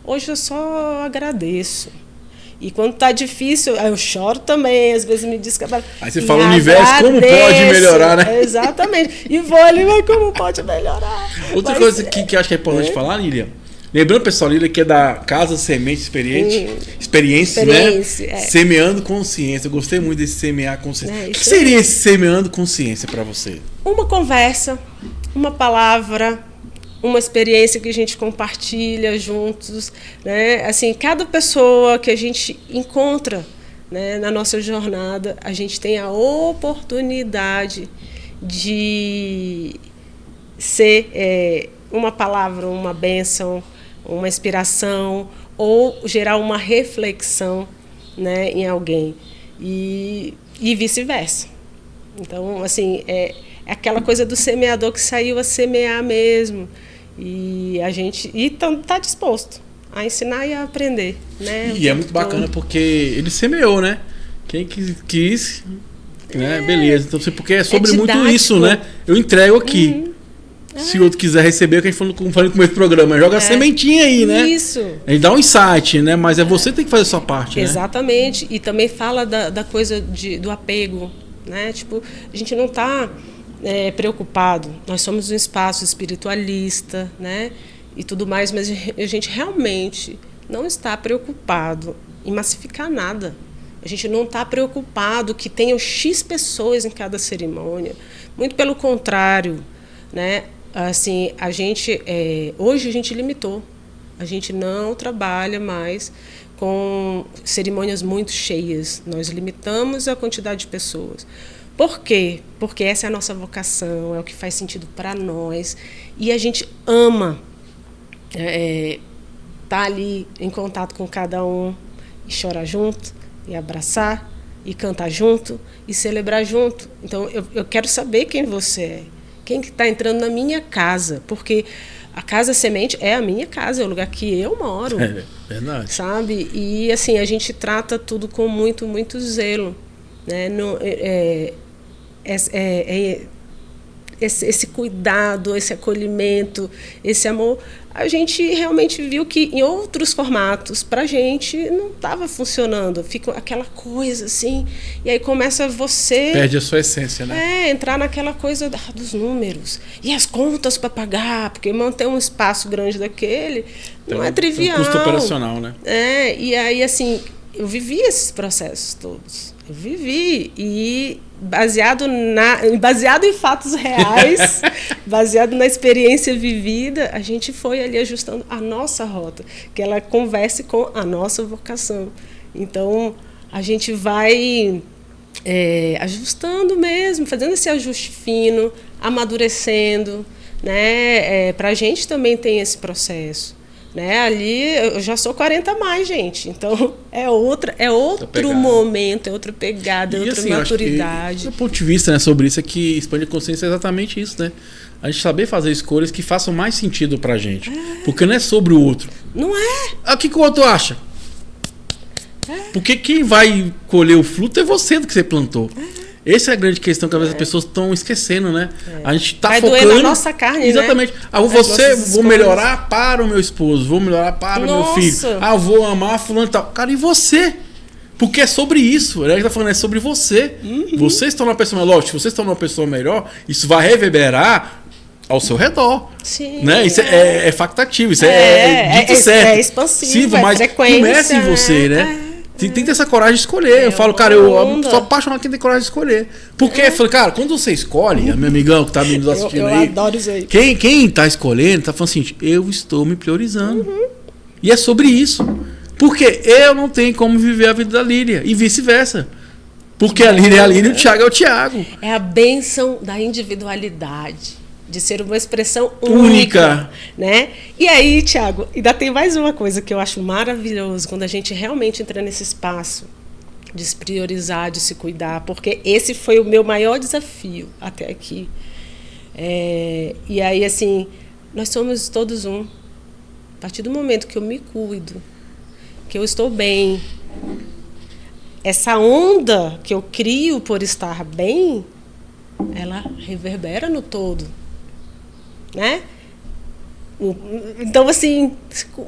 Hoje eu só agradeço. E quando tá difícil, eu choro também, às vezes me descabelo. Aí você fala, universo, como pode melhorar, né? Exatamente. E vou ali, mas como pode melhorar? Outra coisa que eu acho que é importante falar, Lília, lembrando, pessoal, Lília, que é da Casa Semente Experiência, né? Semeando consciência. Eu gostei muito desse semear consciência. O que seria esse semeando consciência para você? Uma conversa, uma palavra, uma experiência que a gente compartilha juntos, né? Assim, cada pessoa que a gente encontra, né, na nossa jornada, a gente tem a oportunidade de ser uma palavra, uma bênção, uma inspiração ou gerar uma reflexão, né, em alguém e vice-versa. Então, assim, é aquela coisa do semeador que saiu a semear mesmo e a gente tá disposto a ensinar e a aprender, né? E é muito bacana porque ele semeou, né? Quem quis, né? Beleza. Então, porque é sobre muito isso, né? Eu entrego aqui. Se o outro quiser receber, que a gente falou no começo do programa, joga a sementinha aí, né? Isso. A gente dá um insight, né? Mas você que tem que fazer a sua parte, exatamente. Né? E também fala da coisa do apego, né? Tipo, a gente não está preocupado. Nós somos um espaço espiritualista, né? E tudo mais, mas a gente realmente não está preocupado em massificar nada. A gente não está preocupado que tenham X pessoas em cada cerimônia. Muito pelo contrário, né? Assim, hoje a gente limitou. A gente não trabalha mais com cerimônias muito cheias. Nós limitamos a quantidade de pessoas. Por quê? Porque essa é a nossa vocação, é o que faz sentido para nós. E a gente ama tá ali em contato com cada um e chorar junto, e abraçar, e cantar junto, e celebrar junto. Então, eu quero saber quem você é. Quem que está entrando na minha casa, porque a Casa Semente é a minha casa, é o lugar que eu moro. É verdade. Sabe? E assim, a gente trata tudo com muito, muito zelo, né? Esse cuidado, esse acolhimento, esse amor, a gente realmente viu que em outros formatos, pra gente, não estava funcionando. Fica aquela coisa assim, e aí começa você... Perde a sua essência, né? Entrar naquela coisa dos números. E as contas para pagar, porque manter um espaço grande daquele não é trivial. É um custo operacional, né? E aí, assim, eu vivi esses processos todos. Eu vivi, e baseado em fatos reais, baseado na experiência vivida, a gente foi ali ajustando a nossa rota, que ela converse com a nossa vocação. Então, a gente vai ajustando mesmo, fazendo esse ajuste fino, amadurecendo, né? Para a gente também tem esse processo. Né? Ali eu já sou 40 a mais, gente. Então é outro momento, é outra pegada, é outra assim, maturidade. Do ponto de vista, né, sobre isso, é que expande a consciência é exatamente isso, né? A gente saber fazer escolhas que façam mais sentido pra gente. Porque não é sobre o outro. Não é? O que o outro acha? Porque quem vai colher o fruto é você do que você plantou. Essa é a grande questão que às vezes as pessoas estão esquecendo, né? A gente tá focando... Vai doer na nossa carne, exatamente. Né? Vou melhorar para o meu esposo, vou melhorar para o meu filho. Vou amar fulano e tal. Cara, e você? Porque é sobre isso. A gente tá falando, é sobre você. Você se torna uma pessoa melhor. Lógico, se você se torna uma pessoa melhor, isso vai reverberar ao seu redor. Sim. Né? Isso é factativo, isso é dito certo. É expansivo, mas começa em você, né? Tem que ter essa coragem de escolher. Eu falo, cara, eu sou apaixonado quem tem coragem de escolher. Porque, eu falei, cara, quando você escolhe, meu amigão que tá me assistindo eu aí. Eu adoro isso aí. Quem tá escolhendo, tá falando assim, eu estou me priorizando. E é sobre isso. Porque eu não tenho como viver a vida da Lília. E vice-versa. Porque a Lília é a Lília e o Thiago é o Thiago. É a bênção da individualidade. De ser uma expressão única, né? E aí, Thiago, ainda tem mais uma coisa que eu acho maravilhoso, quando a gente realmente entra nesse espaço de se priorizar, de se cuidar, porque esse foi o meu maior desafio até aqui. E aí, assim, nós somos todos um. A partir do momento que eu me cuido, que eu estou bem, essa onda que eu crio por estar bem, ela reverbera no todo. Né? Então, assim,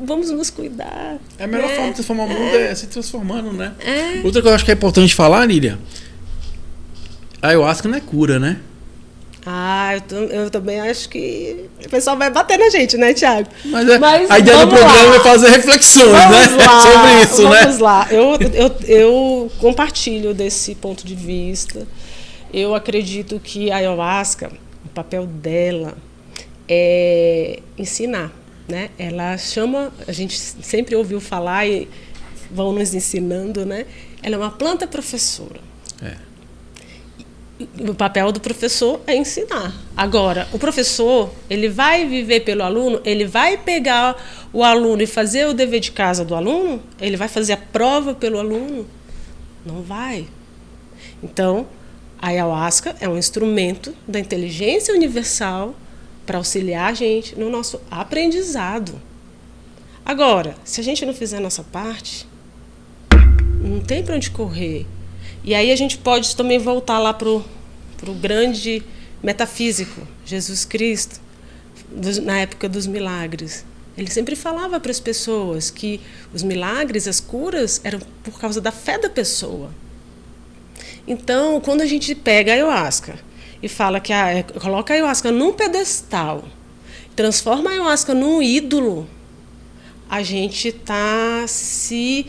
vamos nos cuidar. É a melhor forma de transformar o mundo é se transformando, né? Outra coisa que eu acho que é importante falar, Lília, a ayahuasca não é cura, né? Eu também acho que o pessoal vai bater na gente, né, Thiago? Mas a ideia do programa é fazer reflexões, né? Sobre isso, né? Vamos lá. Eu compartilho desse ponto de vista. Eu acredito que a ayahuasca, o papel dela é ensinar, né? Ela chama, a gente sempre ouviu falar e vão nos ensinando, né? Ela é uma planta professora. O papel do professor é ensinar. Agora, o professor, ele vai viver pelo aluno, ele vai pegar o aluno e fazer o dever de casa do aluno? Ele vai fazer a prova pelo aluno? Não vai. Então, a ayahuasca é um instrumento da inteligência universal para auxiliar a gente no nosso aprendizado. Agora, se a gente não fizer a nossa parte, não tem para onde correr. E aí a gente pode também voltar lá para o grande metafísico, Jesus Cristo, na época dos milagres. Ele sempre falava para as pessoas que os milagres, as curas, eram por causa da fé da pessoa. Então, quando a gente pega a ayahuasca e fala que coloca a ayahuasca num pedestal, transforma a ayahuasca num ídolo, a gente está se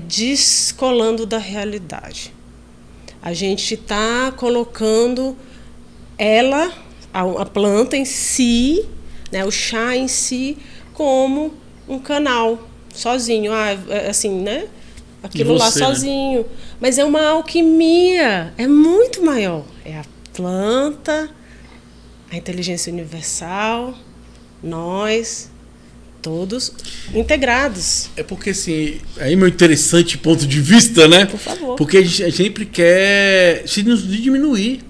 descolando da realidade. A gente está colocando ela, a planta em si, né, o chá em si, como um canal, sozinho. Assim, né? Aquilo lá sozinho. Né? Mas é uma alquimia, é muito maior. É a planta, a inteligência universal, nós... todos integrados. É porque, assim, aí meu interessante ponto de vista, né? Por favor. Porque a gente sempre quer se diminuir.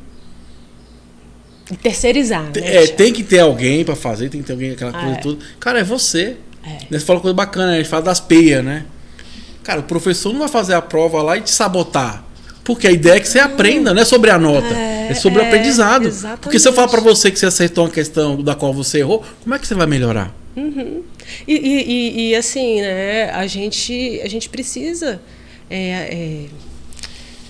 E terceirizar, né? Tem que ter alguém pra fazer, tem que ter alguém, aquela coisa toda. Cara, é você. Você fala coisa bacana, a gente fala das peias, né? Cara, o professor não vai fazer a prova lá e te sabotar. Porque a ideia é que você aprenda, não é sobre a nota. É sobre o aprendizado. Exatamente. Porque se eu falar pra você que você acertou uma questão da qual você errou, como é que você vai melhorar? Uhum. E assim, né, a gente precisa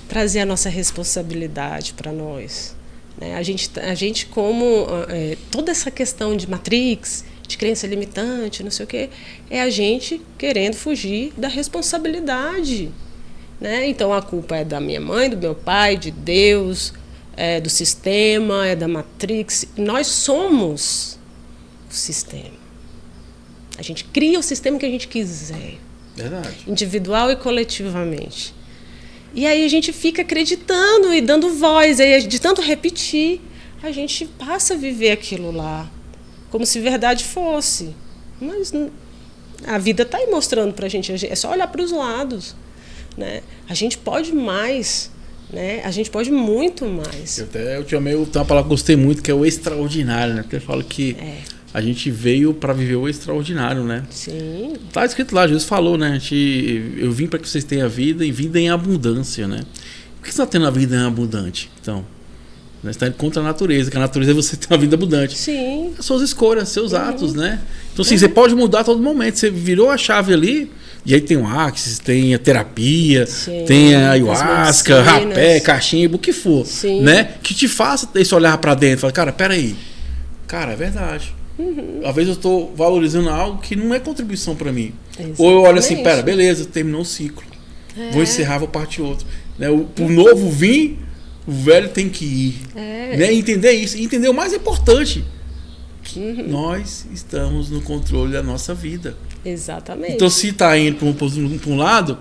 trazer a nossa responsabilidade para nós, né? A gente como toda essa questão de Matrix, de crença limitante, não sei o quê, é a gente querendo fugir da responsabilidade, né? Então a culpa é da minha mãe, do meu pai, de Deus, do sistema, é da Matrix. Nós somos o sistema. A gente cria o sistema que a gente quiser. Verdade. Individual e coletivamente. E aí a gente fica acreditando e dando voz. Aí, de tanto repetir, a gente passa a viver aquilo lá. Como se verdade fosse. Mas a vida está aí mostrando para a gente. É só olhar para os lados, né? A gente pode mais. Né? A gente pode muito mais. Eu te amei, tem uma palavra que eu gostei muito, que é o extraordinário, né? Porque eu falo que a gente veio para viver o extraordinário, né? Sim. Tá escrito lá, Jesus falou, né? Eu vim para que vocês tenham vida e vida em abundância, né? Por que você está tendo a vida em abundante? Então, você está indo contra a natureza, que a natureza é você ter uma vida abundante. Sim. As suas escolhas, seus atos, né? Então, assim, você pode mudar a todo momento. Você virou a chave ali, e aí tem o Axis, tem a terapia, tem a ayahuasca, rapé, cachimbo, o que for, né? Que te faça esse olhar para dentro. Fala, cara, peraí. Cara, é verdade. Às vezes eu estou valorizando algo que não é contribuição para mim. Exatamente. Ou eu olho assim, pera, beleza, terminou o ciclo. Vou encerrar, vou partir outro. Né? O novo vir, o velho tem que ir. Né? Entender isso. E entender o mais importante. Que nós estamos no controle da nossa vida. Exatamente. Então, se está indo para um lado,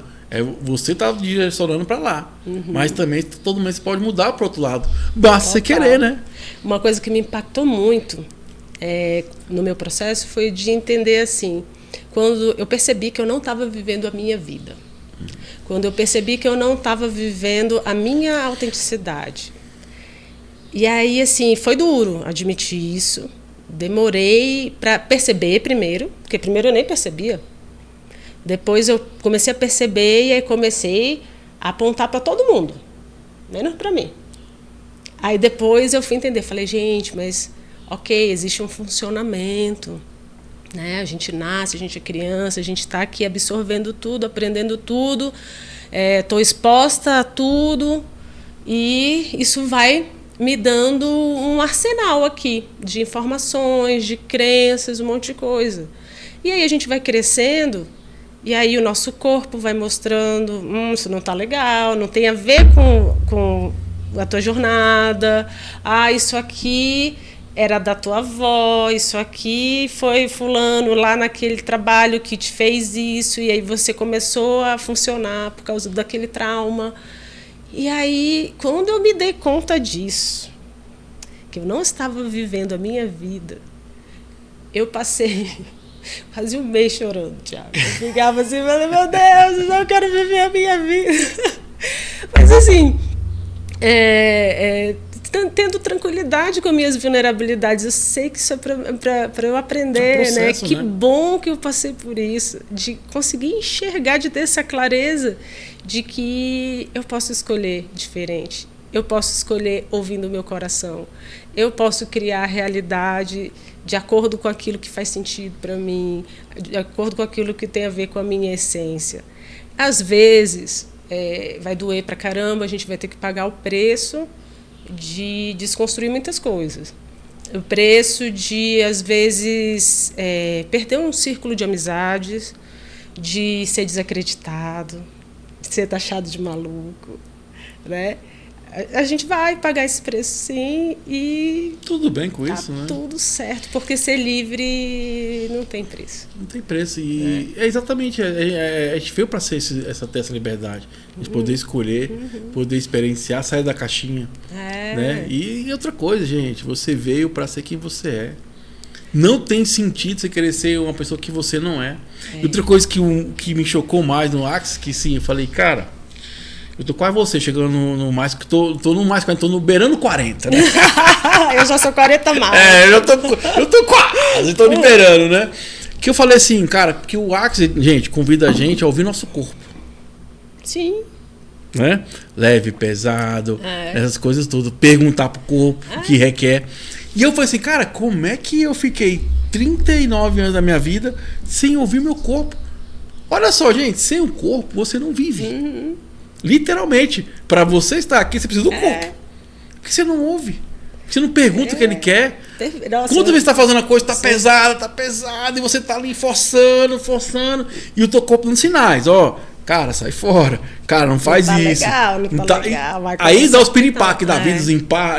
você está direcionando para lá. Mas também todo mundo pode mudar para o outro lado. Basta você querer, né? Uma coisa que me impactou muito no meu processo foi de entender assim, quando eu percebi que eu não estava vivendo a minha vida, quando eu percebi que eu não estava vivendo a minha autenticidade. E aí, assim, foi duro admitir isso. Demorei para perceber primeiro, porque primeiro eu nem percebia. Depois eu comecei a perceber e aí comecei a apontar para todo mundo, menos para mim. Aí depois eu fui entender, falei, gente, mas ok, existe um funcionamento, né? A gente nasce, a gente é criança, a gente está aqui absorvendo tudo, aprendendo tudo, estou exposta a tudo e isso vai me dando um arsenal aqui de informações, de crenças, um monte de coisa. E aí a gente vai crescendo e aí o nosso corpo vai mostrando, isso não está legal, não tem a ver com a tua jornada, isso aqui era da tua avó, isso aqui foi fulano lá naquele trabalho que te fez isso, e aí você começou a funcionar por causa daquele trauma. E aí, quando eu me dei conta disso, que eu não estava vivendo a minha vida, eu passei quase um mês chorando, Thiago. Eu ficava assim, falei, meu Deus, eu não quero viver a minha vida. Mas assim, tendo tranquilidade com as minhas vulnerabilidades. Eu sei que isso é para eu aprender, processo, né? Que bom que eu passei por isso, de conseguir enxergar, de ter essa clareza de que eu posso escolher diferente, eu posso escolher ouvindo o meu coração, eu posso criar a realidade de acordo com aquilo que faz sentido para mim, de acordo com aquilo que tem a ver com a minha essência. Às vezes, vai doer pra caramba, a gente vai ter que pagar o preço de desconstruir muitas coisas. O preço de, às vezes, perder um círculo de amizades, de ser desacreditado, de ser taxado de maluco, né? A gente vai pagar esse preço, sim, e tudo bem com isso, né? Tudo certo, porque ser livre não tem preço. Não tem preço. E é exatamente, a gente veio para ter essa liberdade. A gente poder escolher, poder experienciar, sair da caixinha. Né? E outra coisa, gente, você veio para ser quem você é. Não tem sentido você querer ser uma pessoa que você não é. E outra coisa que me chocou mais no Axis, que sim, eu falei, cara, eu tô quase você, chegando no mais, que tô no mais 40, tô no beirando 40, né? Eu já sou 40 mais. Eu tô quase, tô liberando, né? Que eu falei assim, cara, porque o Axis, gente, convida a gente a ouvir nosso corpo. Sim. Né? Leve, pesado, essas coisas todas, perguntar pro corpo o que requer. E eu falei assim, cara, como é que eu fiquei 39 anos da minha vida sem ouvir meu corpo? Olha só, gente, sem o corpo você não vive. Literalmente, para você estar aqui, você precisa do corpo. Porque você não ouve. Você não pergunta o que ele quer. Nossa, quando você está fazendo a coisa, tá pesada, e você tá ali forçando, e o teu corpo dando sinais, ó. Cara, sai fora. Cara, não faz não tá isso. Legal, não tá legal. Aí dá os piripaques da vida,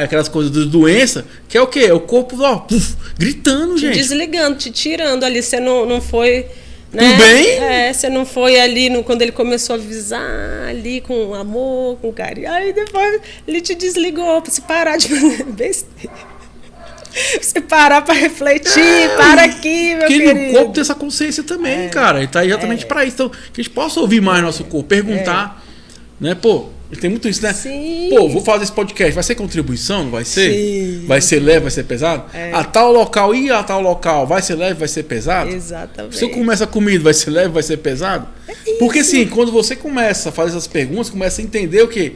aquelas coisas de doença, que é o quê? É o corpo, ó, gritando, gente. Desligando, te tirando ali. Você não foi... Né? Tudo bem? Você não foi ali quando ele começou a avisar ali com amor, com carinho. Aí depois ele te desligou pra você parar de fazer besteira. Você parar pra refletir, para aqui, meu querido. Porque o corpo tem essa consciência também, cara. Ele tá exatamente pra isso. Então, que a gente possa ouvir mais nosso corpo, perguntar, né? Pô, tem muito isso, né? Sim. Pô, vou fazer esse podcast, vai ser contribuição? Não vai ser? Sim. Vai ser leve, vai ser pesado? A tal local a tal local vai ser leve, vai ser pesado? Exatamente. Se eu começo a comida, vai ser leve, vai ser pesado? Porque assim, quando você começa a fazer essas perguntas, começa a entender o quê?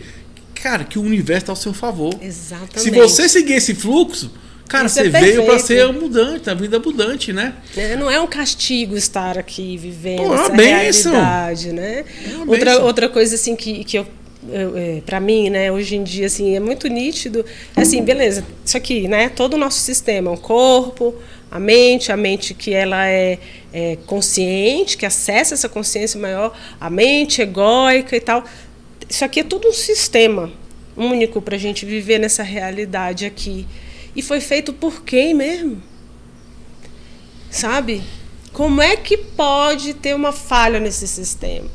Cara, que o universo está ao seu favor. Exatamente. Se você seguir esse fluxo, cara, isso você veio para ser abundante, a vida abundante, né? Não é um castigo estar aqui vivendo essa realidade, né? Outra coisa assim que eu para mim, né, hoje em dia assim, é muito nítido, assim, beleza, isso aqui, né, todo o nosso sistema, o corpo, a mente que ela é consciente, que acessa essa consciência maior, a mente egóica e tal, isso aqui é tudo um sistema único para a gente viver nessa realidade aqui. E foi feito por quem mesmo? Sabe? Como é que pode ter uma falha nesse sistema?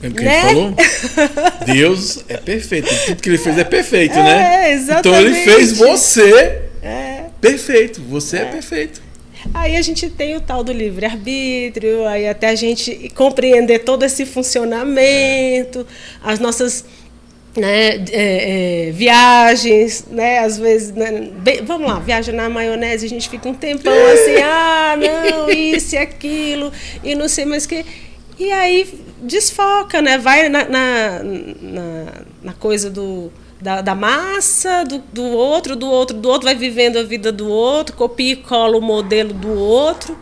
É o que ele falou? Deus é perfeito. Tudo que ele fez é perfeito, né? Exatamente. Então ele fez você perfeito. Você é perfeito. Aí a gente tem o tal do livre-arbítrio, aí até a gente compreender todo esse funcionamento, as nossas... viagens, né? Às vezes, né? Vamos lá, viagem na maionese, a gente fica um tempão assim, não, isso e aquilo, e não sei mais o que. E aí desfoca, né? Vai na coisa da massa, do outro, vai vivendo a vida do outro, copia e cola o modelo do outro.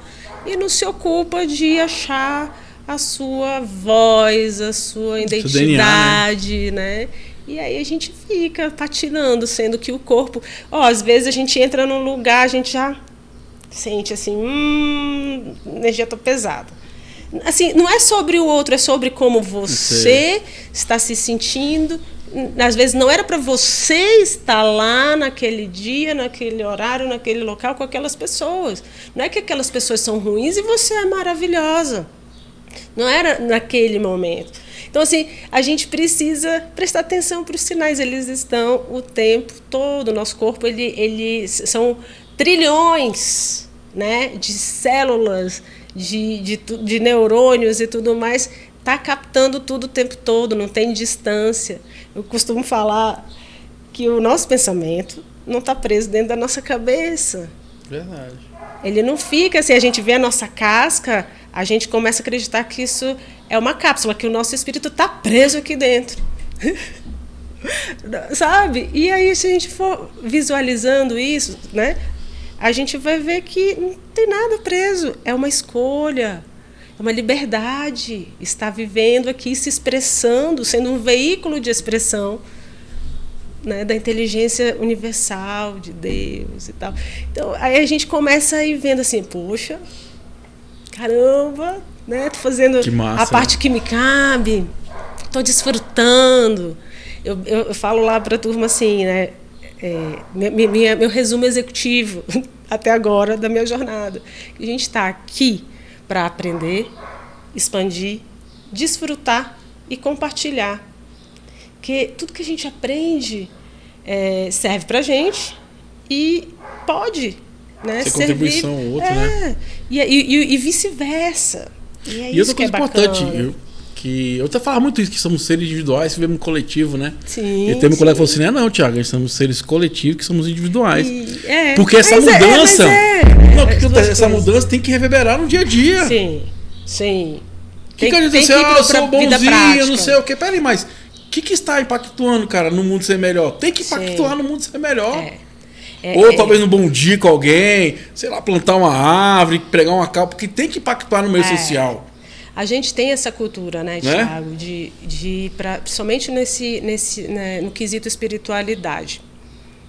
e não se ocupa de achar a sua voz, a sua identidade, DNA, né? E aí a gente fica patinando, sendo que o corpo... às vezes a gente entra num lugar, a gente já sente assim, a energia tá pesada. Assim, não é sobre o outro, é sobre como você está se sentindo. Às vezes não era para você estar lá naquele dia, naquele horário, naquele local com aquelas pessoas. Não é que aquelas pessoas são ruins e você é maravilhosa. Não era naquele momento. Então, assim, a gente precisa prestar atenção para os sinais. Eles estão o tempo todo. O nosso corpo, ele são trilhões, né, de células, de neurônios e tudo mais. Está captando tudo o tempo todo, não tem distância. Eu costumo falar que o nosso pensamento não está preso dentro da nossa cabeça. Verdade. Ele não fica assim, a gente vê a nossa casca, a gente começa a acreditar que isso é uma cápsula, que o nosso espírito está preso aqui dentro. Sabe? E aí, se a gente for visualizando isso, né, a gente vai ver que não tem nada preso. É uma escolha, é uma liberdade. Estar vivendo aqui, se expressando, sendo um veículo de expressão, né, da inteligência universal, de Deus e tal. Então, aí a gente começa a ir vendo assim, poxa, caramba, né, tô fazendo a parte que me cabe, tô desfrutando. Eu falo lá para a turma assim, né, meu resumo executivo até agora da minha jornada. A gente está aqui para aprender, expandir, desfrutar e compartilhar. Porque tudo que a gente aprende serve para a gente e pode, né, ser servir, contribuição ao outro, né? E vice-versa. E outra coisa importante, eu até falo muito isso, que somos seres individuais, vivemos um coletivo, né? Sim. E tem um colega que falou assim, não, Thiago, nós somos seres coletivos, que somos individuais. Porque essa mudança... Não, porque essa mudança tem que reverberar no dia a dia. Sim, sim. Que adianta dizer, eu sou bonzinho, não sei o quê. Peraí, mas o que está impactuando, cara, no mundo ser melhor? Tem que impactuar no mundo ser melhor. Ou talvez no bom dia com alguém, sei lá, plantar uma árvore, pregar uma cal, porque tem que impactuar no meio social. A gente tem essa cultura, né, Thiago, somente no quesito espiritualidade,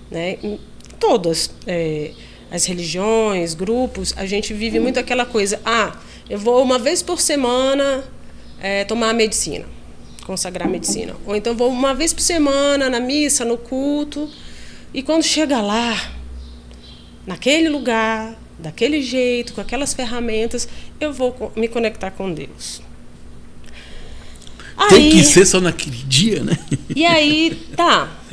né? Em todas as religiões, grupos, a gente vive muito aquela coisa, eu vou uma vez por semana tomar a medicina, consagrar a medicina, ou então vou uma vez por semana na missa, no culto, e quando chega lá, naquele lugar, daquele jeito, com aquelas ferramentas, eu vou me conectar com Deus. Tem que ser só naquele dia, né? E aí,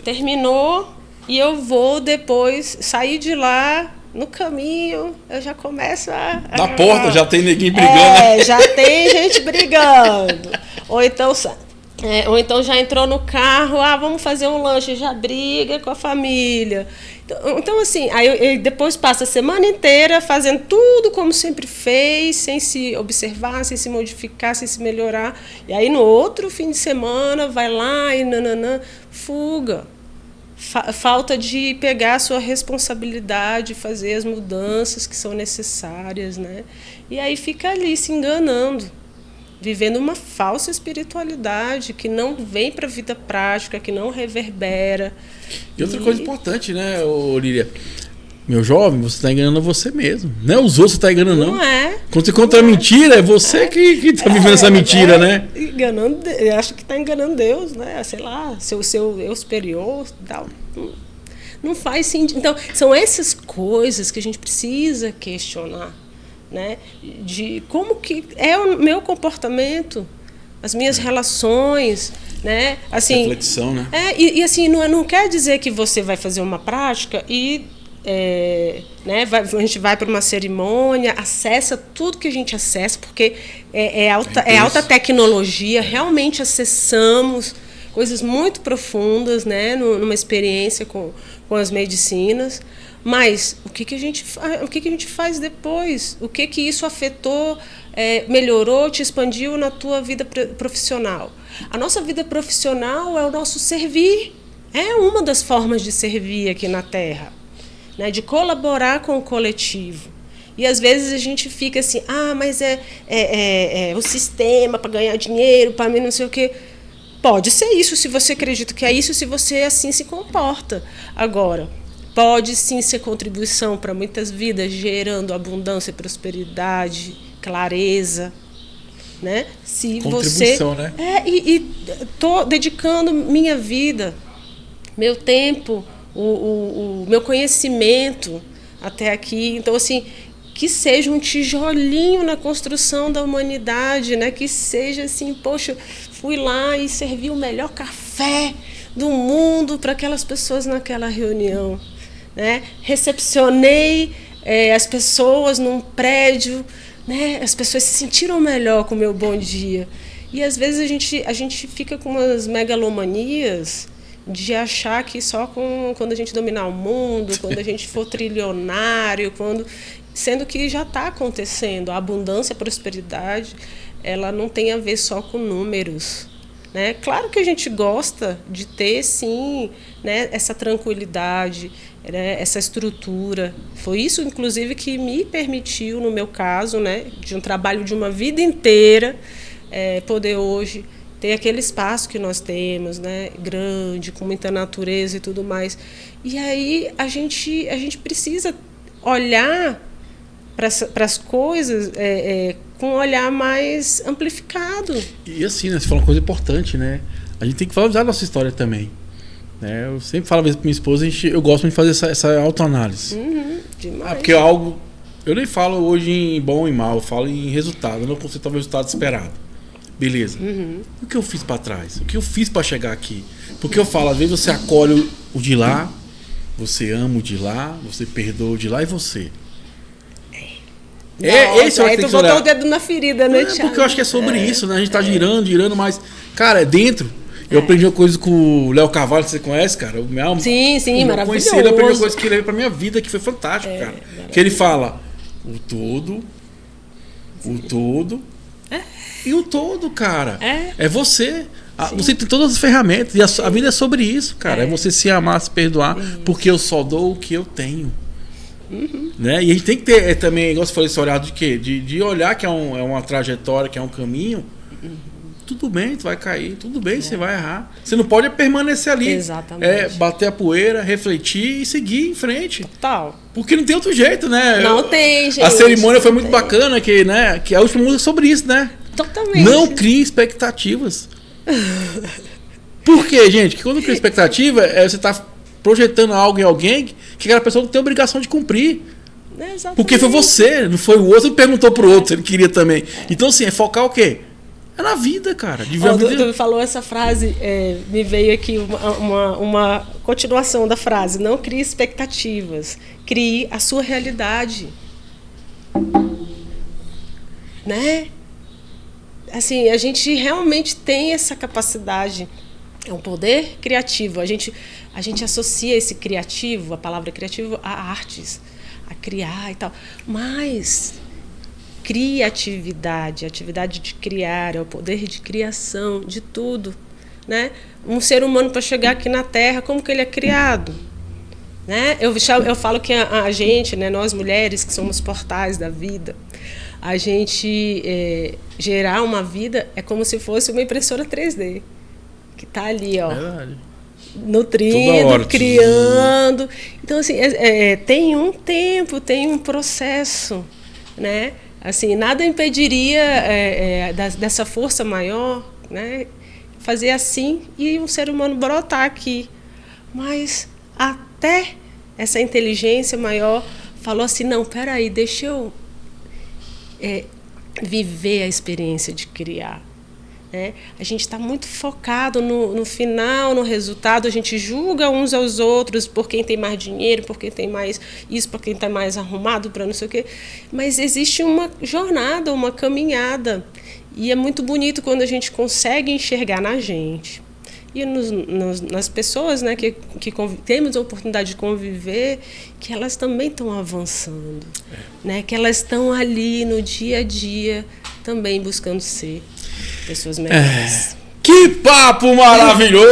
terminou, e eu vou depois sair de lá, no caminho, eu já começo na porta já tem neguinho brigando. Já tem gente brigando. Ou então já entrou no carro, vamos fazer um lanche, já briga com a família. Então assim, aí depois passa a semana inteira fazendo tudo como sempre fez, sem se observar, sem se modificar, sem se melhorar. E aí no outro fim de semana vai lá e fuga. Falta de pegar a sua responsabilidade, fazer as mudanças que são necessárias, né? E aí fica ali se enganando, vivendo uma falsa espiritualidade que não vem para a vida prática, que não reverbera. E outra coisa importante, né, Lília? Meu jovem, você está enganando você mesmo. Não é os outros que está enganando, não. Não é. Quando você conta a mentira, é você que está vivendo essa mentira, né? Enganando, eu acho que está enganando Deus, né? Sei lá, seu eu superior, tal. Não faz sentido. Então, são essas coisas que a gente precisa questionar, né? De como que é o meu comportamento, as minhas relações, né? Assim, reflexão, né? E assim, não quer dizer que você vai fazer uma prática e né, a gente vai para uma cerimônia, acessa tudo que a gente acessa, porque é alta tecnologia, realmente acessamos coisas muito profundas, né, numa experiência com as medicinas. Mas o que a gente faz depois? O que isso afetou, melhorou, te expandiu na tua vida profissional? A nossa vida profissional é o nosso servir. É uma das formas de servir aqui na Terra, né? De colaborar com o coletivo. E às vezes a gente fica assim, mas é o sistema para ganhar dinheiro, para mim não sei o quê. Pode ser isso, se você acredita que é isso, se você assim se comporta. Agora, pode sim ser contribuição para muitas vidas, gerando abundância, prosperidade, clareza, né? Se contribuição, você, né? tô dedicando minha vida, meu tempo, o meu conhecimento até aqui. Então, assim, que seja um tijolinho na construção da humanidade, né? Que seja assim, poxa, fui lá e servi o melhor café do mundo para aquelas pessoas naquela reunião, né? Recepcionei as pessoas num prédio, né? As pessoas se sentiram melhor com o meu bom dia. E às vezes a gente fica com umas megalomanias de achar que só quando a gente dominar o mundo, quando a gente for trilionário, sendo que já está acontecendo. A abundância, a prosperidade, ela não tem a ver só com números, né? Claro que a gente gosta de ter, sim, né, essa tranquilidade, né, essa estrutura. Foi isso, inclusive, que me permitiu, no meu caso, né, de um trabalho de uma vida inteira, poder hoje ter aquele espaço que nós temos, né, grande, com muita natureza e tudo mais. E aí a gente precisa olhar para as coisas com um olhar mais amplificado. E assim, né, você falou uma coisa importante, né? A gente tem que valorizar a nossa história também. Né? Eu sempre falo para minha esposa, eu gosto muito de fazer essa autoanálise. Demais. Porque é algo... Eu nem falo hoje em bom e mal, eu falo em resultado. Eu não consigo ter o resultado esperado. Beleza. O que eu fiz para trás? O que eu fiz para chegar aqui? Porque eu falo, às vezes você acolhe o de lá, você ama o de lá, você perdoa o de lá e você. Esse aí tu botou o dedo na ferida, né, Thiago? Porque eu acho que é sobre isso, né? A gente tá girando, mas... Cara, é dentro. Eu aprendi uma coisa com o Léo Carvalho, você conhece, cara? Sim, maravilhoso. Eu conheci ele, eu aprendi uma coisa que ele levou pra minha vida, que foi fantástico, cara. Que ele fala, o todo e o todo, cara. É você. Você tem todas as ferramentas. E a vida é sobre isso, cara. É você se amar, se perdoar, porque eu só dou o que eu tenho. Né? E a gente tem que ter também, igual você falou, esse olhar de quê? De olhar que é uma trajetória, que é um caminho. Tudo bem, tu vai cair, tudo bem, você vai errar. Você não pode permanecer ali. Exatamente. Bater a poeira, refletir e seguir em frente. Total. Porque não tem outro jeito, né? Não tem, gente. A cerimônia foi muito bacana, que a última música é sobre isso, né? Totalmente. Não crie expectativas. Por quê, gente? Que quando cria expectativa, você tá projetando algo em alguém que aquela pessoa não tem obrigação de cumprir. Exatamente. Porque foi você, não foi o outro que perguntou pro outro se ele queria também. Então, assim, é focar o quê? É na vida, cara. Tu falou essa frase, me veio aqui uma continuação da frase. Não crie expectativas, crie a sua realidade. Né? Assim, a gente realmente tem essa capacidade. É um poder criativo. A gente associa esse criativo, a palavra criativo, a artes, a criar e tal. Mas criatividade, a atividade de criar, é o poder de criação de tudo, né? Um ser humano, para chegar aqui na Terra, como que ele é criado? Né? Eu falo que a gente, né, nós mulheres que somos portais da vida, a gente gerar uma vida é como se fosse uma impressora 3D, que está ali, ó. Verdade. Nutrindo, criando. Então, assim, tem um tempo, tem um processo, né? Assim, nada impediria dessa força maior, né, fazer assim e um ser humano brotar aqui. Mas até essa inteligência maior falou assim, não, peraí, deixa eu viver a experiência de criar. Né? A gente está muito focado no final, no resultado, a gente julga uns aos outros por quem tem mais dinheiro, por quem tem mais isso, por quem está mais arrumado, para não sei o quê. Mas existe uma jornada, uma caminhada. E é muito bonito quando a gente consegue enxergar na gente e nas pessoas, né, que temos a oportunidade de conviver, que elas também estão avançando, né, que elas estão ali no dia a dia também buscando ser pessoas melhores. Que papo maravilhoso!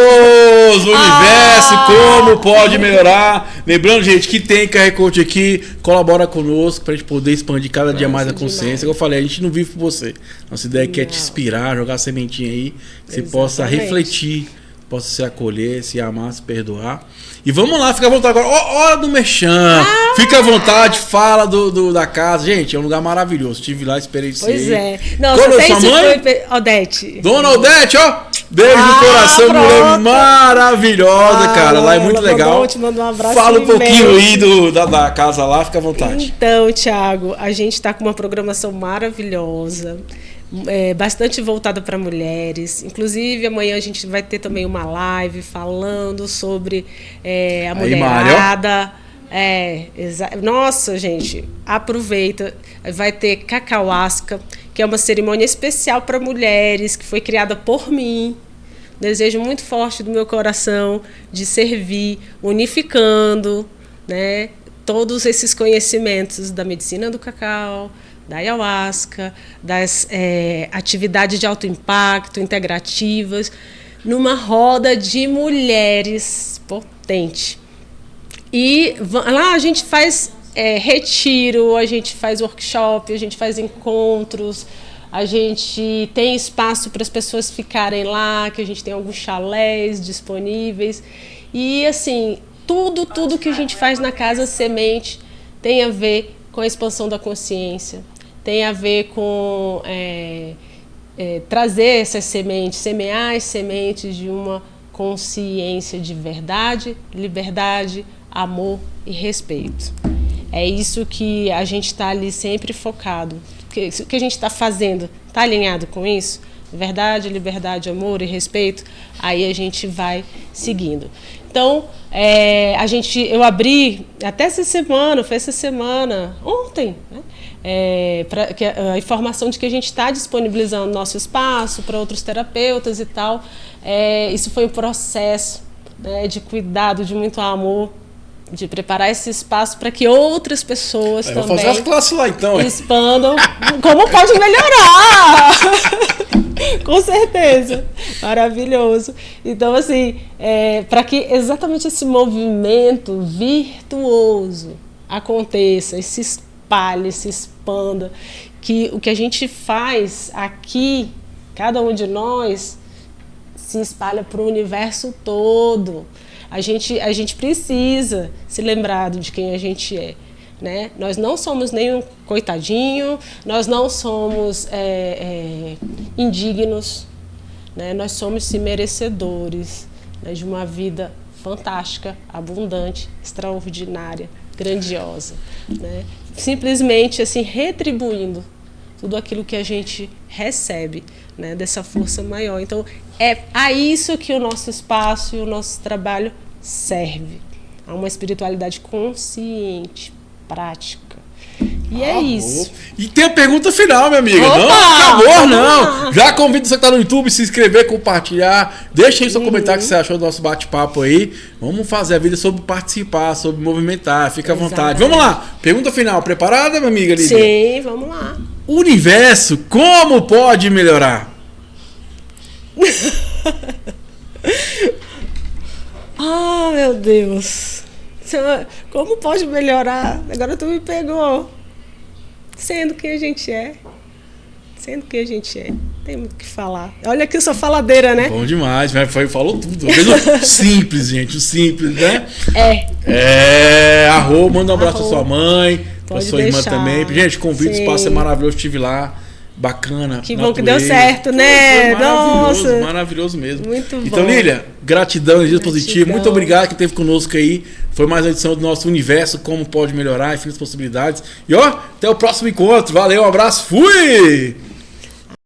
Universo, como pode melhorar? Lembrando, gente, que tem QR Code aqui, colabora conosco pra gente poder expandir cada dia mais a consciência. Como eu falei, a gente não vive por você. Nossa ideia aqui é te inspirar, jogar a sementinha aí, que você possa refletir, possa se acolher, se amar, se perdoar. E vamos lá, fica à vontade agora. Hora do merchan. Fica à vontade, fala da casa. Gente, é um lugar maravilhoso. Estive lá, experienciei. Pois é. Nossa, Quando sua mãe? Odete. Dona Odete, ó. Beijo no coração, pronto. mulher maravilhosa, cara. Lá é muito legal. Te mando um abraço. Fala um pouquinho aí da casa lá, fica à vontade. Então, Thiago, a gente está com uma programação maravilhosa. Bastante voltada para mulheres. Inclusive, amanhã a gente vai ter também uma live falando sobre a mulherada. Nossa, gente, aproveita. Vai ter Cacauasca, que é uma cerimônia especial para mulheres, que foi criada por mim. Desejo muito forte do meu coração de servir, unificando, né, todos esses conhecimentos da medicina do cacau, da ayahuasca, das atividades de alto impacto, integrativas, numa roda de mulheres potente. E lá a gente faz retiro, a gente faz workshop, a gente faz encontros, a gente tem espaço para as pessoas ficarem lá, que a gente tem alguns chalés disponíveis. E assim, tudo que a gente faz na Casa Semente tem a ver com a expansão da consciência, tem a ver com trazer essas sementes, semear as sementes de uma consciência de verdade, liberdade, amor e respeito. É isso que a gente está ali sempre focado. O que a gente está fazendo está alinhado com isso? Verdade, liberdade, amor e respeito? Aí a gente vai seguindo. Então, eu abri até essa semana, foi essa semana, ontem, né? A informação de que a gente está disponibilizando nosso espaço para outros terapeutas e tal. Isso foi um processo, né, de cuidado, de muito amor, de preparar esse espaço para que outras pessoas também vou fazer as classes lá, então, expandam. Como pode melhorar? Com certeza. Maravilhoso. Então, assim, para que exatamente esse movimento virtuoso aconteça, se espalhe, se expanda, que o que a gente faz aqui, cada um de nós, se espalha para o universo todo. A gente precisa se lembrar de quem a gente é, né? Nós não somos nenhum coitadinho, nós não somos indignos, né? Nós somos sim merecedores, né, de uma vida fantástica, abundante, extraordinária, grandiosa, né? Simplesmente assim retribuindo tudo aquilo que a gente recebe, né, dessa força maior. Então, é a isso que o nosso espaço e o nosso trabalho serve. A uma espiritualidade consciente, prática. E é isso. E tem a pergunta final, minha amiga. Opa! Não acabou, não. Já convido você que está no YouTube, se inscrever, compartilhar. Deixa aí seu comentário que você achou do nosso bate-papo aí. Vamos fazer a vida sobre participar, sobre movimentar. Fica à vontade. Vamos lá. Pergunta final. Preparada, minha amiga Lídia? Sim, vamos lá. O universo, como pode melhorar? Ah, meu Deus. Como pode melhorar? Agora tu me pegou. Sendo quem a gente é. Sendo quem a gente é. Tem muito o que falar. Olha que eu sou faladeira, né? Bom demais. Falou tudo. Simples, gente. O simples, né? Manda um abraço pra sua mãe, pra sua irmã também. Gente, convido, o espaço é maravilhoso. Estive lá. Bacana. Que bom que deu certo, né? Foi maravilhoso, Nossa. Maravilhoso mesmo. Muito bom. Então, Lília, gratidão, energia positiva. Muito obrigado que esteve conosco aí. Foi mais uma edição do nosso Universo, como pode melhorar, infinitas possibilidades. E até o próximo encontro. Valeu, um abraço, fui!